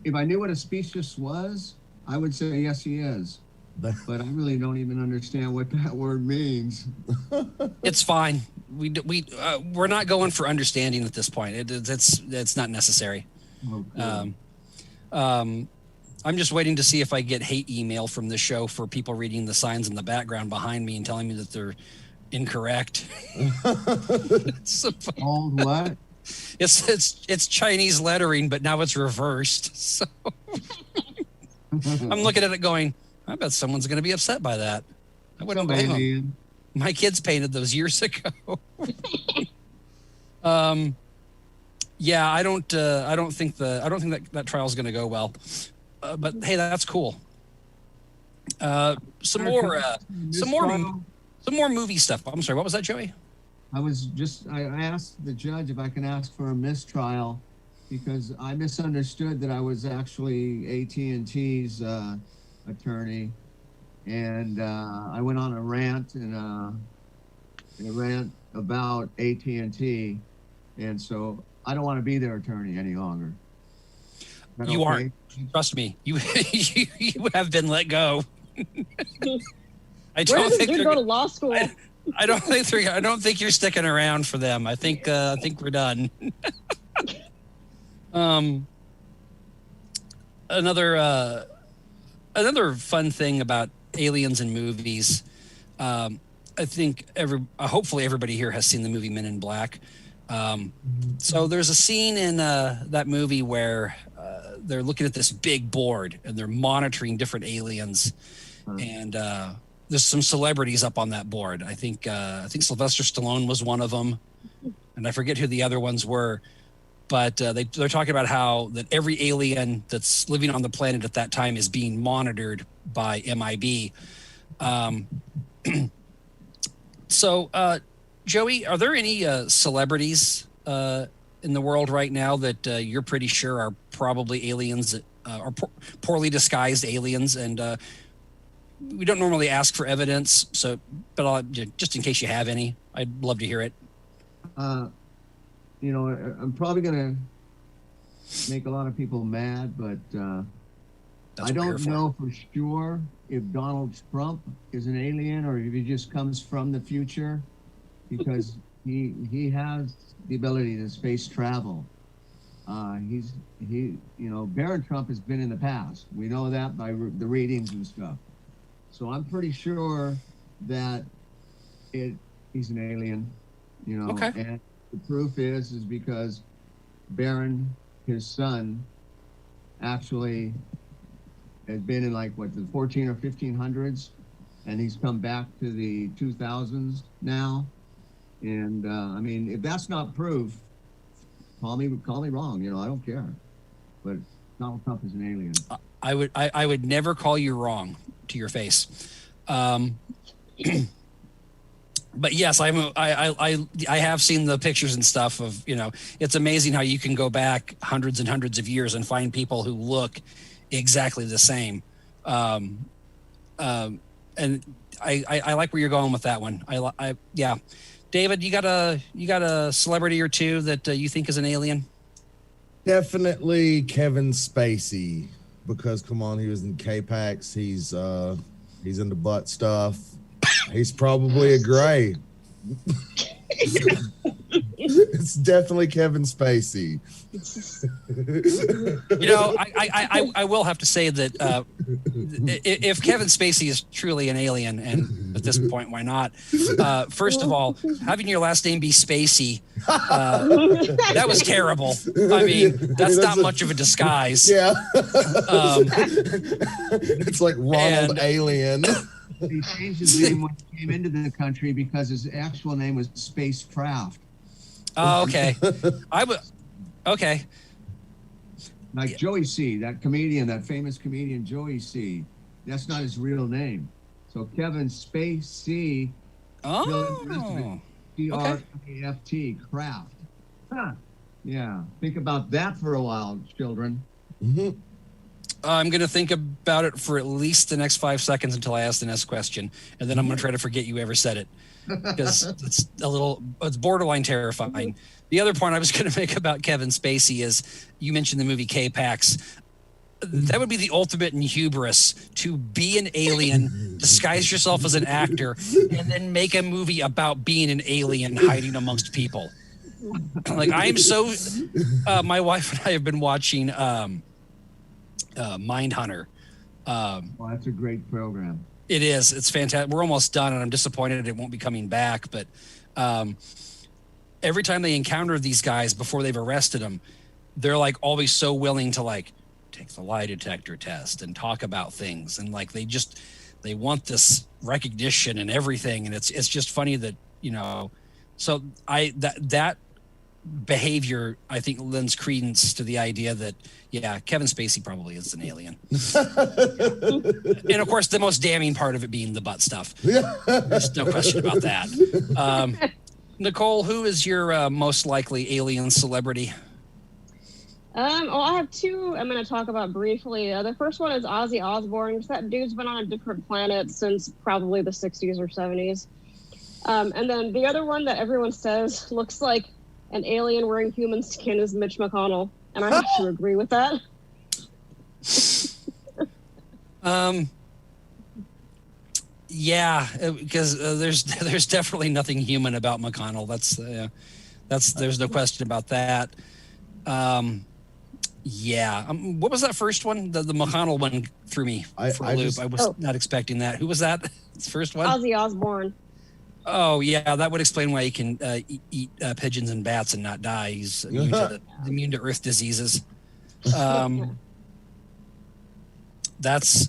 if I knew what a speciesist was, I would say yes, he is. But I really don't even understand what that word means. It's fine. We're not going for understanding at this point. It's not necessary. Oh, cool. I'm just waiting to see if I get hate email from the show for people reading the signs in the background behind me and telling me that they're incorrect. Old what? It's Chinese lettering, but now it's reversed. So I'm looking at it going, I bet someone's going to be upset by that. I wouldn't blame them. My kids painted those years ago. Yeah, I don't think that trial is going to go well. But hey, that's cool. Some more movie stuff. I'm sorry, what was that, Joey? I asked the judge if I can ask for a mistrial because I misunderstood that I was actually AT&T's attorney, and I went on a rant about AT&T, and so I don't want to be their attorney any longer. You aren't. Trust me. You have been let go. I don't think you go to law school. I don't think you're sticking around for them. I think we're done. Another fun thing about aliens in movies, I think hopefully everybody here has seen the movie Men in Black. So there's a scene in that movie where they're looking at this big board and they're monitoring different aliens, and there's some celebrities up on that board. I think Sylvester Stallone was one of them, and I forget who the other ones were. But they're talking about how that every alien that's living on the planet at that time is being monitored by MIB. So, Joey, are there any celebrities in the world right now that you're pretty sure are probably aliens that are poorly disguised aliens? And we don't normally ask for evidence, but just in case you have any, I'd love to hear it. I'm probably going to make a lot of people mad, but I don't know for sure if Donald Trump is an alien or if he just comes from the future, because he has the ability to space travel. Barron Trump has been in the past. We know that by the readings and stuff. So I'm pretty sure that he's an alien, you know. Okay. And the proof is because Baron, his son, actually has been in like what, the 14 or 1500s, and he's come back to the 2000s now. And I mean, if that's not proof, call me wrong. You know, I don't care. But Donald Trump is an alien. I would never call you wrong to your face. But yes, I have seen the pictures and stuff of, you know, it's amazing how you can go back hundreds and hundreds of years and find people who look exactly the same. And I like where you're going with that one. Yeah. David, you got a celebrity or two that you think is an alien? Definitely Kevin Spacey, because come on, he was in K-Pax. He's into butt stuff. He's probably a gray. It's definitely Kevin Spacey. You know, I will have to say that if Kevin Spacey is truly an alien, and at this point, why not? First of all, having your last name be Spacey, that was terrible. I mean, that's not much of a disguise. Yeah. It's like Ronald Alien. He changed his name when he came into the country because his actual name was Spacecraft. Oh, okay. Okay. Like Joey C., that comedian, that famous comedian Joey C., that's not his real name. So Kevin Spacey, Oh. C-R-A-F-T, Craft. Huh. Yeah, think about that for a while, children. Mm-hmm. I'm going to think about it for at least the next 5 seconds until I ask the next question, and then I'm going to try to forget you ever said it, because it's borderline terrifying. The other point I was going to make about Kevin Spacey is, you mentioned the movie K-Pax. That would be the ultimate in hubris, to be an alien, disguise yourself as an actor, and then make a movie about being an alien hiding amongst people. Like, I'm so, my wife and I have been watching Mindhunter. Well, that's a great program. It is. It's fantastic. We're almost done, and I'm disappointed it won't be coming back. But every time they encounter these guys before they've arrested them, they're like always so willing to like take the lie detector test and talk about things, and like they want this recognition and everything. And it's just funny that, you know, so that behavior, I think, lends credence to the idea that, yeah, Kevin Spacey probably is an alien. And of course, the most damning part of it being the butt stuff. There's no question about that. Nicole, who is your most likely alien celebrity? Well, I have two I'm going to talk about briefly. The first one is Ozzy Osbourne. That dude's been on a different planet since probably the 60s or 70s. And then the other one that everyone says looks like an alien wearing human skin is Mitch McConnell, and I have to agree with that. Yeah, because there's definitely nothing human about McConnell. That's there's no question about that. Yeah. What was that first one? The McConnell one threw me for a loop. I was not expecting that. Who was that? It's the first one? Ozzy Osbourne. Oh, yeah, that would explain why he can eat pigeons and bats and not die. He's immune to earth diseases. That's the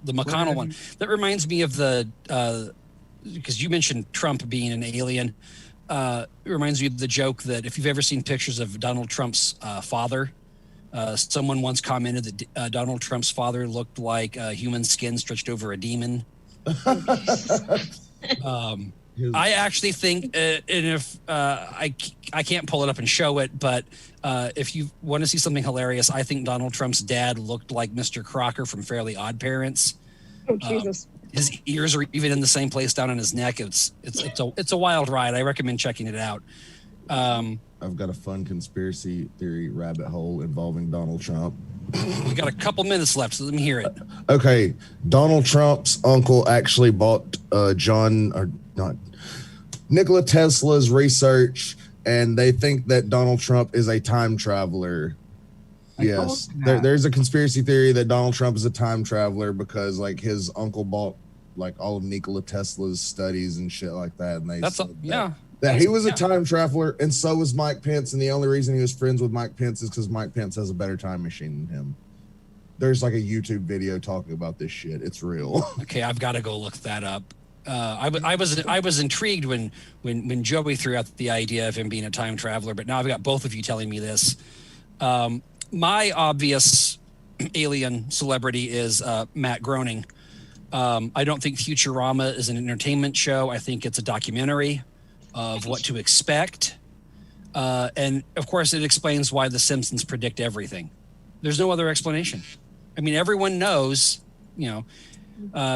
McConnell one. That reminds me of because you mentioned Trump being an alien. It reminds me of the joke that if you've ever seen pictures of Donald Trump's father, someone once commented that Donald Trump's father looked like a human skin stretched over a demon. I actually think, and if I can't pull it up and show it, but if you want to see something hilarious, I think Donald Trump's dad looked like Mr. Crocker from Fairly Odd Parents. Oh, Jesus. His ears are even in the same place down on his neck. It's a wild ride. I recommend checking it out. I've got a fun conspiracy theory rabbit hole involving Donald Trump. We got a couple minutes left, so let me hear it. Okay, Donald Trump's uncle actually bought Nikola Tesla's research, and they think that Donald Trump is a time traveler. Yes, told you that. there's a conspiracy theory that Donald Trump is a time traveler because like his uncle bought like all of Nikola Tesla's studies and shit like that, and they That's said yeah. that he was a Yeah. time traveler, and so was Mike Pence, and the only reason he was friends with Mike Pence is because Mike Pence has a better time machine than him. There's like a YouTube video talking about this shit. It's real. Okay, I've got to go look that up. I was intrigued when Joey threw out the idea of him being a time traveler, but now I've got both of you telling me this. My obvious alien celebrity is Matt Groening. I don't think Futurama is an entertainment show. I think it's a documentary of what to expect. And of course, it explains why The Simpsons predict everything. There's no other explanation. I mean, everyone knows, you know.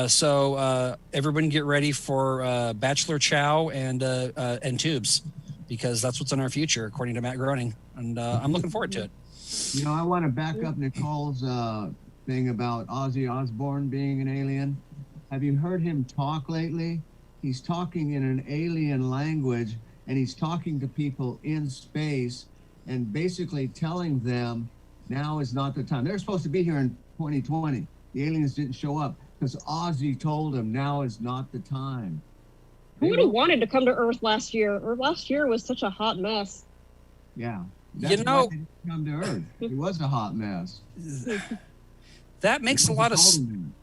So everyone get ready for Bachelor Chow and Tubes, because that's what's in our future, according to Matt Groening. And I'm looking forward to it. You know, I want to back up Nicole's thing about Ozzy Osbourne being an alien. Have you heard him talk lately? He's talking in an alien language, and he's talking to people in space and basically telling them now is not the time. They're supposed to be here in 2020. The aliens didn't show up because Ozzy told them now is not the time. Who would have wanted to come to Earth last year? Earth last year was such a hot mess. Yeah. You That's know- why they didn't come to Earth. It was a hot mess. That makes a lot of Told them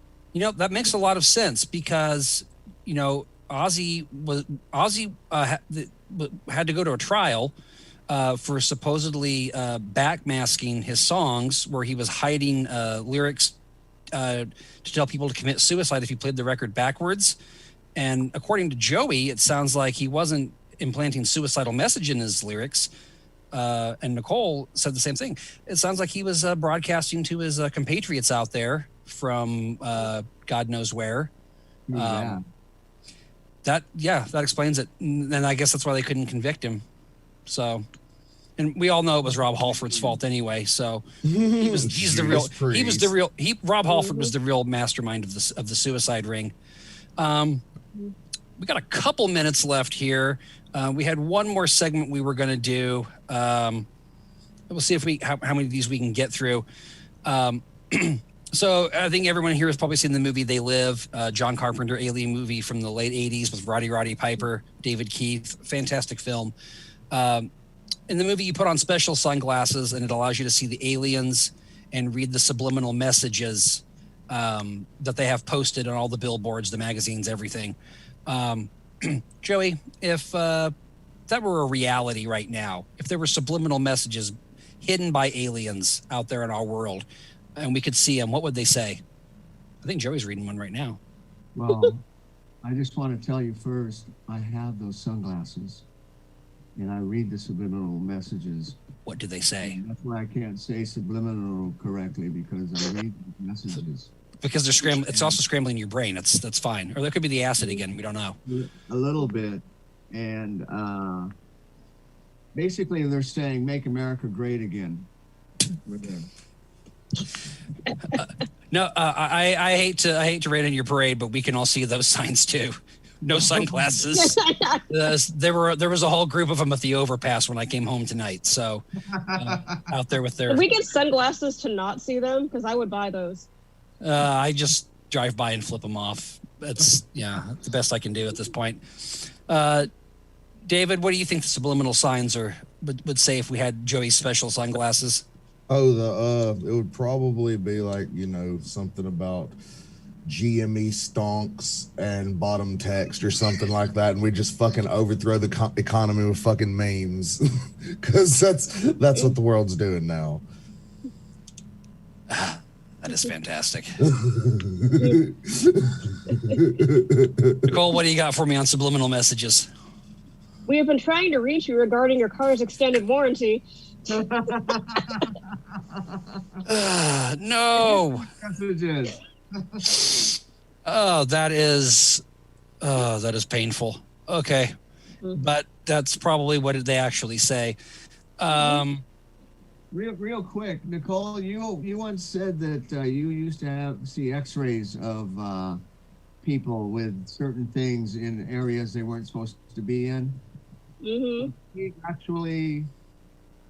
that makes a lot of sense, because Ozzy had to go to a trial for supposedly backmasking his songs, where he was hiding lyrics to tell people to commit suicide if he played the record backwards. And according to Joey, it sounds like he wasn't implanting suicidal message in his lyrics. And Nicole said the same thing. It sounds like he was broadcasting to his compatriots out there from God knows where. yeah. That explains it. And I guess that's why they couldn't convict him. So, and we all know it was Rob Halford's fault anyway. So Rob Halford was the real mastermind of the suicide ring. We got a couple minutes left here. We had one more segment we were going to do. We'll see if how many of these we can get through. So I think everyone here has probably seen the movie They Live, John Carpenter alien movie from the late 80s with Roddy Piper, David Keith. Fantastic film. In the movie, you put on special sunglasses, and it allows you to see the aliens and read the subliminal messages that they have posted on all the billboards, the magazines, everything. Joey, if that were a reality right now, if there were subliminal messages hidden by aliens out there in our world, and we could see them, what would they say? I think Joey's reading one right now. Well, I just want to tell you first, I have those sunglasses, and I read the subliminal messages. What do they say? That's why I can't say subliminal correctly, because I read the messages. Because they're scrambling. It's also scrambling your brain. That's fine. Or that could be the acid again. We don't know. A little bit. And basically they're saying, make America great again. We're there. No, I hate to rain on your parade, but we can all see those signs too. No sunglasses. There was a whole group of them at the overpass when I came home tonight. So out there with their. If we get sunglasses to not see them, because I would buy those. I just drive by and flip them off. That's the best I can do at this point. David, what do you think the subliminal signs would say if we had Joey's special sunglasses? Oh, it would probably be like, something about GME stonks and bottom text or something like that, and we just fucking overthrow the economy with fucking memes, because that's what the world's doing now. That is fantastic. Nicole, what do you got for me on subliminal messages? We have been trying to reach you regarding your car's extended warranty. No. Messages. Oh, that is painful. Okay. But that's probably what they actually say. Real quick, Nicole, you once said that you used to see x-rays of people with certain things in areas they weren't supposed to be in. Mm-hmm. Can you actually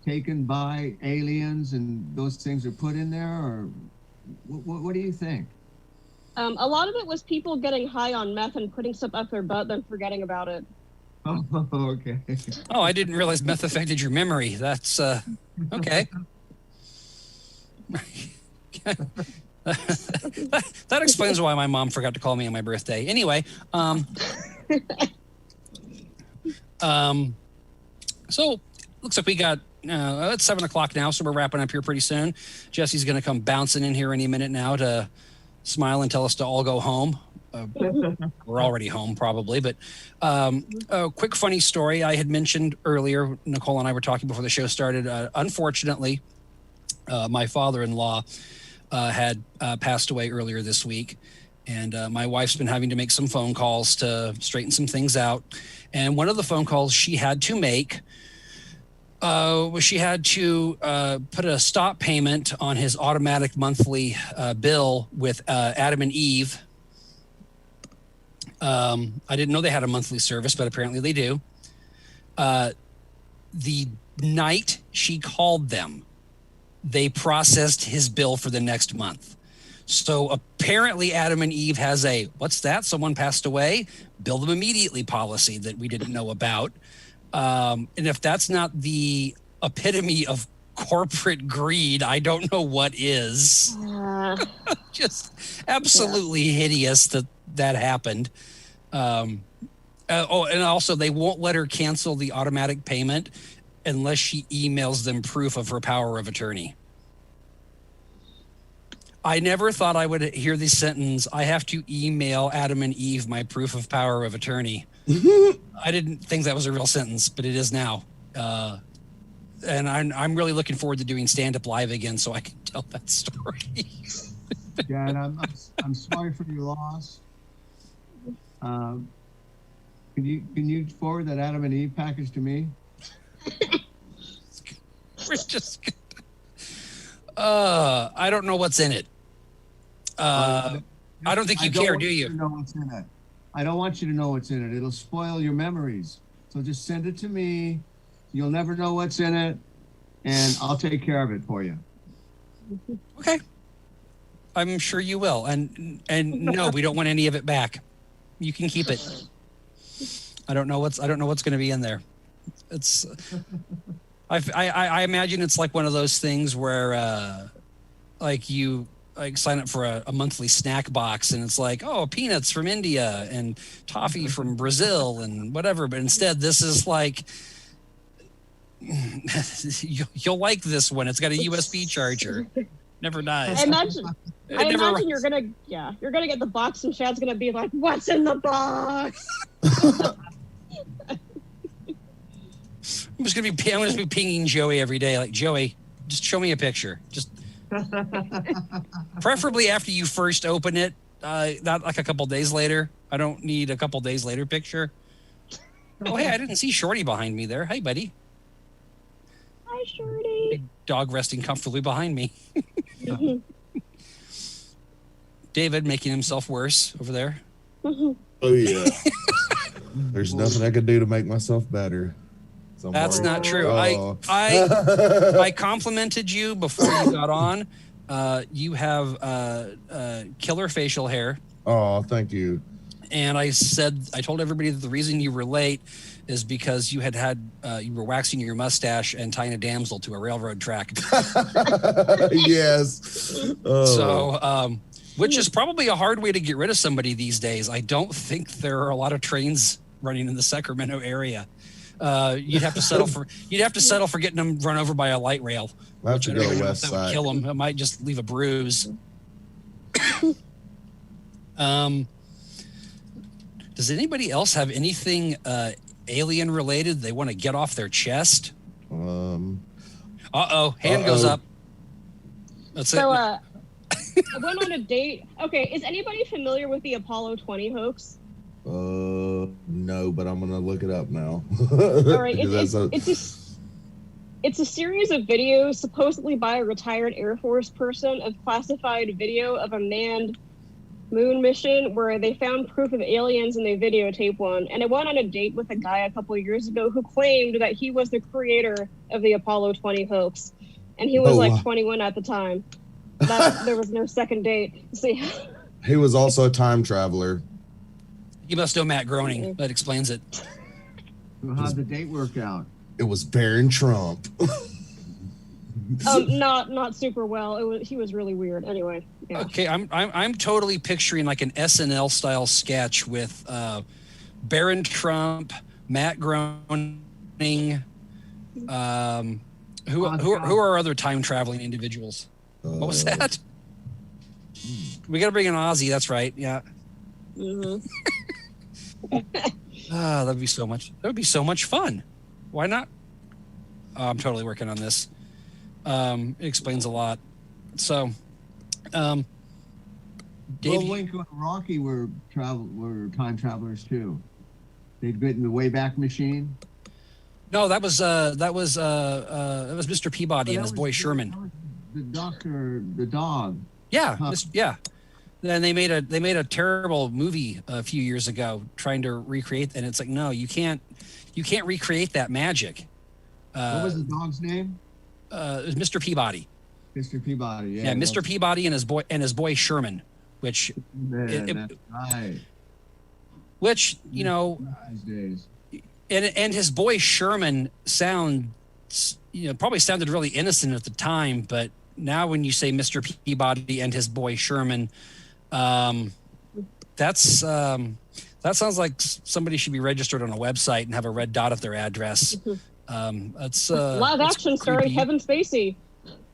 taken by aliens and those things are put in there, or what do you think? A lot of it was people getting high on meth and putting stuff up their butt, then forgetting about it. Oh, okay. Oh, I didn't realize meth affected your memory. That's okay. That explains why my mom forgot to call me on my birthday. Anyway, so looks like we got it's 7:00 now, so we're wrapping up here pretty soon. Jesse's going to come bouncing in here any minute now to smile and tell us to all go home. We're already home probably, but a quick funny story I had mentioned earlier. Nicole and I were talking before the show started. Unfortunately, my father-in-law had passed away earlier this week, and my wife's been having to make some phone calls to straighten some things out. And one of the phone calls she had to make was she had to put a stop payment on his automatic monthly bill with Adam and Eve. I didn't know they had a monthly service, but apparently they do. The night she called them, they processed his bill for the next month. So apparently Adam and Eve has a, what's that? Someone passed away? Bill them immediately policy that we didn't know about. And if that's not the epitome of corporate greed, I don't know what is. Just absolutely hideous that happened. And also they won't let her cancel the automatic payment unless she emails them proof of her power of attorney. I never thought I would hear this sentence. I have to email Adam and Eve my proof of power of attorney. I didn't think that was a real sentence, but it is now. And I'm really looking forward to doing stand-up live again so I can tell that story. Dad, I'm sorry for your loss. Can you forward that Adam and Eve package to me? We're just I don't know what's in it. I don't think you care, do you? Know what's in it. I don't want you to know what's in it. It'll spoil your memories. So just send it to me. You'll never know what's in it, and I'll take care of it for you. Okay. I'm sure you will. And no, we don't want any of it back. You can keep it. I don't know what's going to be in there. It's I imagine it's like one of those things where like you sign up for a monthly snack box and it's like, oh, peanuts from India and toffee from Brazil and whatever. But instead, this is like, you'll like this one. It's got a USB charger. Never dies. I imagine you're gonna get the box and Chad's gonna be like, "What's in the box?" I'm just gonna be pinging Joey every day. Like, Joey, just show me a picture. Just preferably after you first open it, not like a couple days later. I don't need a couple days later picture. Oh, hey, I didn't see Shorty behind me there. Hey, buddy. Hi, Shorty. Big dog resting comfortably behind me. David making himself worse over there. Oh yeah. There's nothing I could do to make myself better. That's not true. Oh. I complimented you before you got on. You have killer facial hair. Oh, thank you. And I told everybody that the reason you were late is because you you were waxing your mustache and tying a damsel to a railroad track. Yes. Oh. So, which is probably a hard way to get rid of somebody these days. I don't think there are a lot of trains running in the Sacramento area. You'd have to settle for getting them run over by a light rail. I'll have to go That west would side. kill them. It might just leave a bruise. Does anybody else have anything alien related they want to get off their chest? Hand goes up. That's So, it. I went on a date. Okay, is anybody familiar with the Apollo 20 hoax? No, but I'm gonna look it up now. All right, it's a series of videos supposedly by a retired Air Force person of classified video of a manned moon mission where they found proof of aliens and they videotaped one. And I went on a date with a guy a couple of years ago who claimed that he was the creator of the Apollo 20 hoax. And he was Oh, like wow. 21 at the time. There was no second date. See, He was also a time traveler. You must know Matt Groening. That explains it. So how'd the date work out? It was Baron Trump. not super well. He was really weird. Anyway. Yeah. Okay, I'm totally picturing like an SNL style sketch with Baron Trump, Matt Groening. Who are other time traveling individuals? What was that? We got to bring in Ozzy. That's right. Yeah. Mm-hmm. That'd be so much. That would be so much fun. Why not? I'm totally working on this. It explains a lot. So, Dave, Well, Lincoln and Rocky were time travelers too. They'd get in the Wayback Machine. no, that was Mr. Peabody and his boy Sherman. That was the doctor, the dog. Yeah, Huh. yeah. Then they made a terrible movie a few years ago trying to recreate, and it's like, no, you can't recreate that magic. What was the dog's name? It was Mr. Peabody. Mr. Peabody. Yeah, Mr. Peabody and his boy Sherman, which Man, that's right. which you know, These days. and his boy Sherman probably sounded really innocent at the time, but now when you say Mr. Peabody and his boy Sherman, that sounds like somebody should be registered on a website and have a red dot at their address. That's Live that's action starring creepy. Kevin Spacey.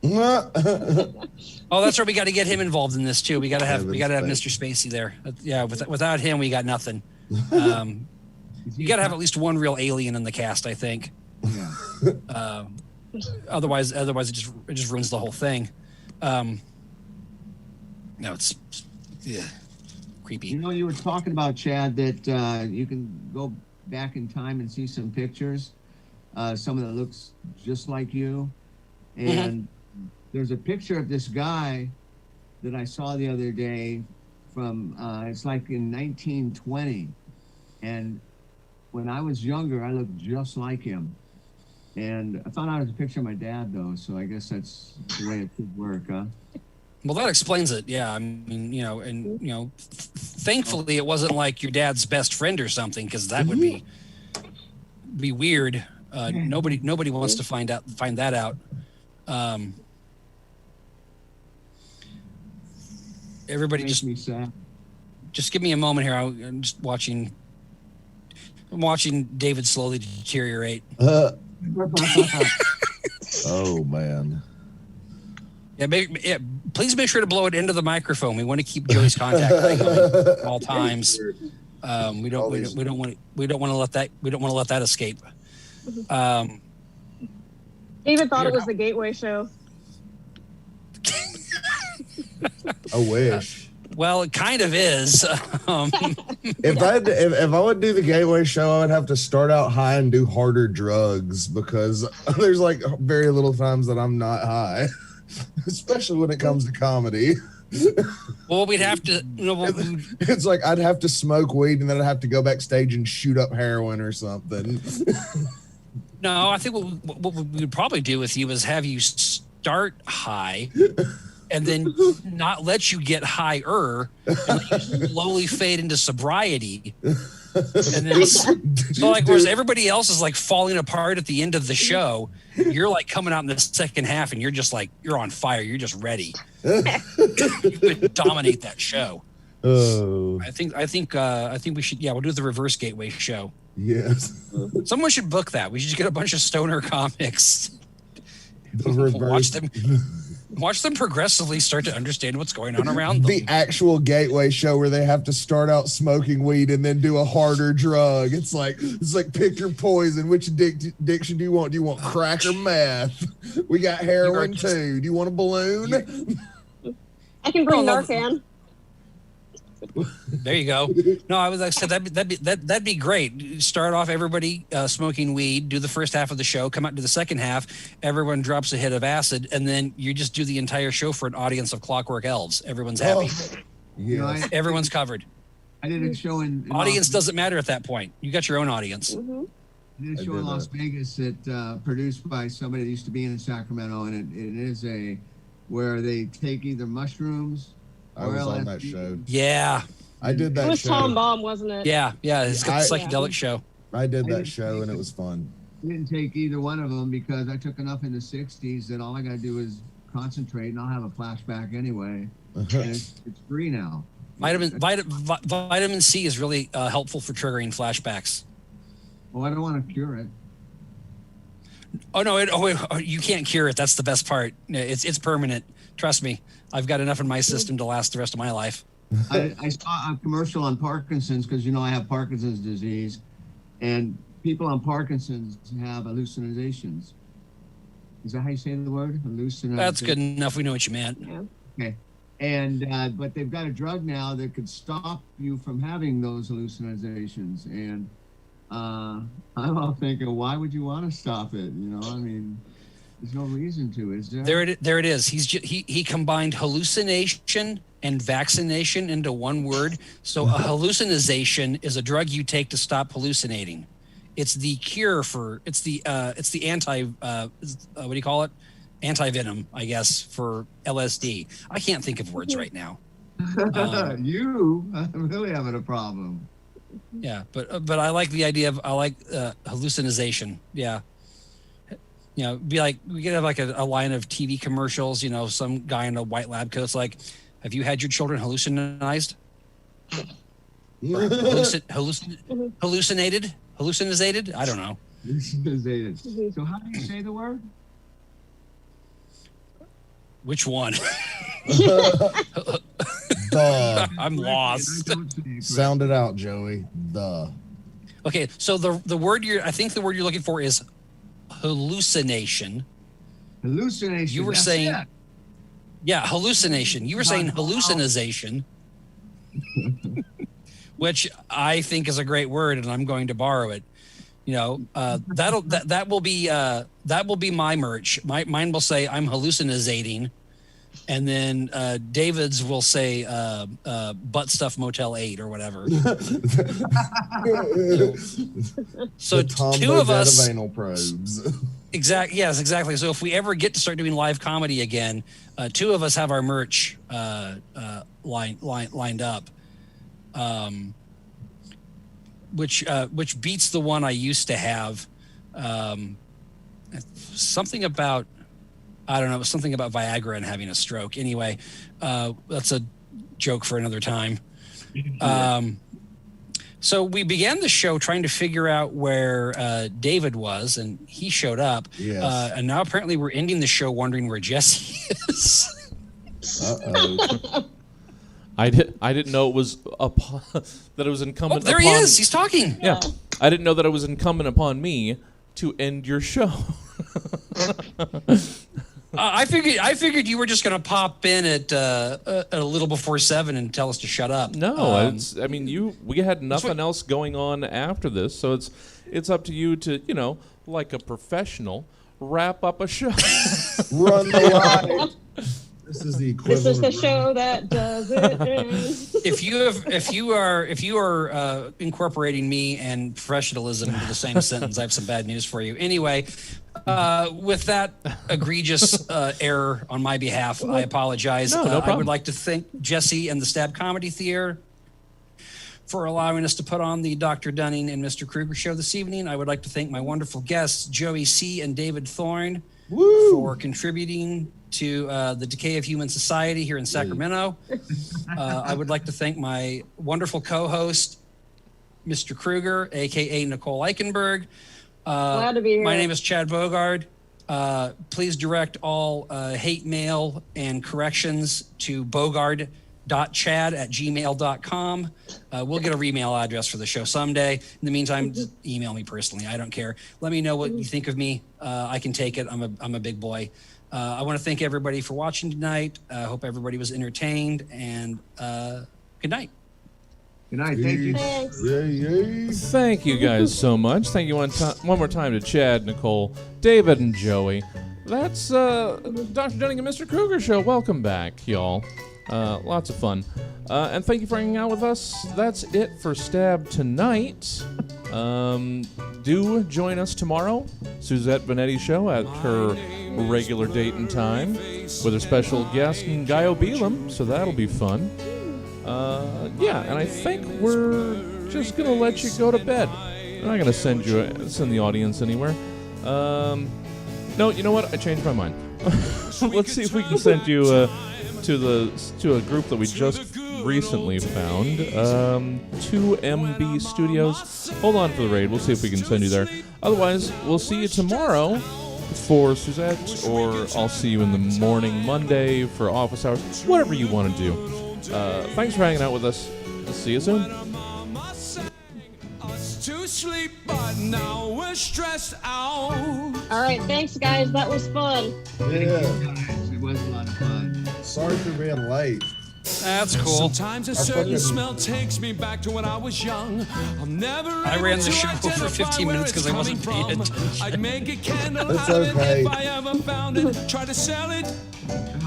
Oh, that's right. We got to get him involved in this too. We got to have Kevin Mr. Spacey there. Yeah, without him, we got nothing. You got to have at least one real alien in the cast, I think. Yeah. Otherwise, it just ruins the whole thing. No, it's creepy. You know, you were talking about, Chad, that you can go back in time and see some pictures, someone that looks just like you. And there's a picture of this guy that I saw the other day from, it's like in 1920. And when I was younger, I looked just like him. And I found out it was a picture of my dad, though, so I guess that's the way it could work, huh? Well, that explains it. Yeah, I mean, thankfully it wasn't like your dad's best friend or something, because that would be weird. Nobody wants to find that out. Everybody Makes me sad. just give me a moment here. I'm just watching. I'm watching David slowly deteriorate. Oh man. Yeah, please make sure to blow it into the microphone. We want to keep Joey's contact high going at all times. We don't want to let that escape. David thought it was the Gateway Show. I wish. Well, it kind of is. If I would do the Gateway Show, I would have to start out high and do harder drugs, because there's like very little times that I'm not high, especially when it comes to comedy. Well, we'd have to. It's like I'd have to smoke weed and then I'd have to go backstage and shoot up heroin or something. No, I think what we would probably do with you is have you start high and then not let you get higher and let you slowly fade into sobriety. And then, so like, whereas everybody else is like falling apart at the end of the show, you're like coming out in the second half and you're just like, you're on fire. You're just ready. You could dominate that show. Oh, I think we should, we'll do the reverse Gateway Show. yes. Someone should book that. We should get a bunch of stoner comics. The reverse. Watch them progressively start to understand what's going on around them. The actual Gateway Show where they have to start out smoking weed and then do a harder drug. It's like pick your poison. Which addiction do you want? Do you want crack or meth? We got heroin too. Do you want a balloon? I can bring Narcan. There you go. No, I said that'd be great. Start off everybody smoking weed, do the first half of the show, come out to the second half, everyone drops a hit of acid, and then you just do the entire show for an audience of Clockwork Elves. Everyone's happy. You know, Yes. Everyone's covered. I did a show in Audience doesn't matter at that point. You got your own audience. Mm-hmm. I did a show I in did Las that. Vegas that produced by somebody that used to be in Sacramento, and it is where they take either mushrooms I or was on LSD. that show. Yeah, I did It that was show. Tom Baum, wasn't it? yeah. It's got the I- psychedelic show. I did that show and it was fun. I didn't take either one of them because I took enough in the 60s that all I got to do is concentrate, and I'll have a flashback anyway. And it's free now. Vitamin C is really helpful for triggering flashbacks. Well, I don't want to cure it. Oh no! You can't cure it. That's the best part. It's permanent. Trust me. I've got enough in my system to last the rest of my life. I saw a commercial on Parkinson's because I have Parkinson's disease, and people on Parkinson's have hallucinations. Is that how you say the word? Hallucination. That's good enough. We know what you meant. Yeah. Okay. And but they've got a drug now that could stop you from having those hallucinations. And I'm all thinking, why would you want to stop it? I mean, there's no reason to, is there? There it is. He combined hallucination and vaccination into one word. So a hallucination is a drug you take to stop hallucinating. It's the cure for it's the anti what do you call it? Anti-venom, I guess, for LSD. I can't think of words right now. I'm really having a problem. Yeah, but I like the idea of hallucination. Yeah. Be like we could have like a line of TV commercials. Some guy in a white lab coat's like, "Have you had your children hallucinized? Hallucinated? Hallucinated? I don't know. Hallucinated. So how do you say the word? Which one? The. I'm lost. I don't say it correctly. Sound it out, Joey. The. Okay, so the word I think the word you're looking for is hallucination. Hallucination. You were that's saying, it. yeah, hallucination. You were saying hallucinization, which I think is a great word, and I'm going to borrow it. That will be my merch. Mine will say I'm hallucinating, and then David's will say butt stuff Motel 8 or whatever. So two of us. Anal probes. Yes, exactly. So if we ever get to start doing live comedy again, two of us have our merch lined up, which beats the one I used to have. Something about, I don't know, it was something about Viagra and having a stroke. Anyway, that's a joke for another time. So we began the show trying to figure out where David was, and he showed up. Yes. And now apparently we're ending the show wondering where Jesse is. Uh-oh. I didn't know it was that it was incumbent. There he is. He's talking. Yeah, I didn't know that it was incumbent upon me to end your show. I figured you were just going to pop in at a little before 7 and tell us to shut up. No, we had nothing else going on after this, so it's up to you to, like a professional, wrap up a show. Run the line. This is the equivalent. This is the of show that does it. If you are incorporating me and professionalism into the same sentence, I have some bad news for you. Anyway, with that egregious error on my behalf, I apologize. No problem. I would like to thank Jesse and the Stab Comedy Theater for allowing us to put on the Dr. Dunning and Mr. Kruger show this evening. I would like to thank my wonderful guests, Joey C. and David Thorne, for contributing to the decay of human society here in Sacramento. I would like to thank my wonderful co-host, Mr. Kruger, aka Nicole Eichenberg. Glad to be here. My name is Chad Bogard. Please direct all hate mail and corrections to bogard.chad@gmail.com. We'll get a email address for the show someday. In the meantime, just email me personally. I don't care. Let me know what you think of me. I can take it. I'm a big boy. I want to thank everybody for watching tonight. I hope everybody was entertained, and good night. Good night. Thank you. Thanks. Yay. Thank you guys so much. Thank you one more time to Chad, Nicole, David, and Joey. That's Dr. Dunning and Mr. Kruger show. Welcome back, y'all. Lots of fun. And thank you for hanging out with us. That's it for Stab tonight. Do join us tomorrow, Suzette Vanetti's show at her regular date and time with a special guest, Guyo Beelam, so that'll be fun. Yeah, and I think we're just going to let you go to bed. I'm not going to send the audience anywhere. No, you know what? I changed my mind. Let's see if we can send you to a group that we just recently found, 2MB Studios. Hold on for the raid. We'll see if we can send you there. Otherwise, we'll see you tomorrow for Suzette, or I'll see you in the morning Monday for office hours. Whatever you want to do. Thanks for hanging out with us. See you soon. To sleep, but now we're stressed out. All right, thanks guys. That was fun. Yeah. It was a lot of fun. Sorry for being late. That's cool. Sometimes a certain smell takes me back to when I was young. I'm never I ran the able to show for identify 15 where minutes it's 'cause I wasn't coming paying from. attention. I'd make a candle It's out of okay. it if I ever found it. Try to sell it.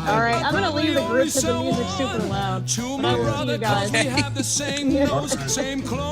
All right, I'm gonna leave the group because the music's super loud. To But my I will see brother, you 'cause guys. we have the same nose, same clothes.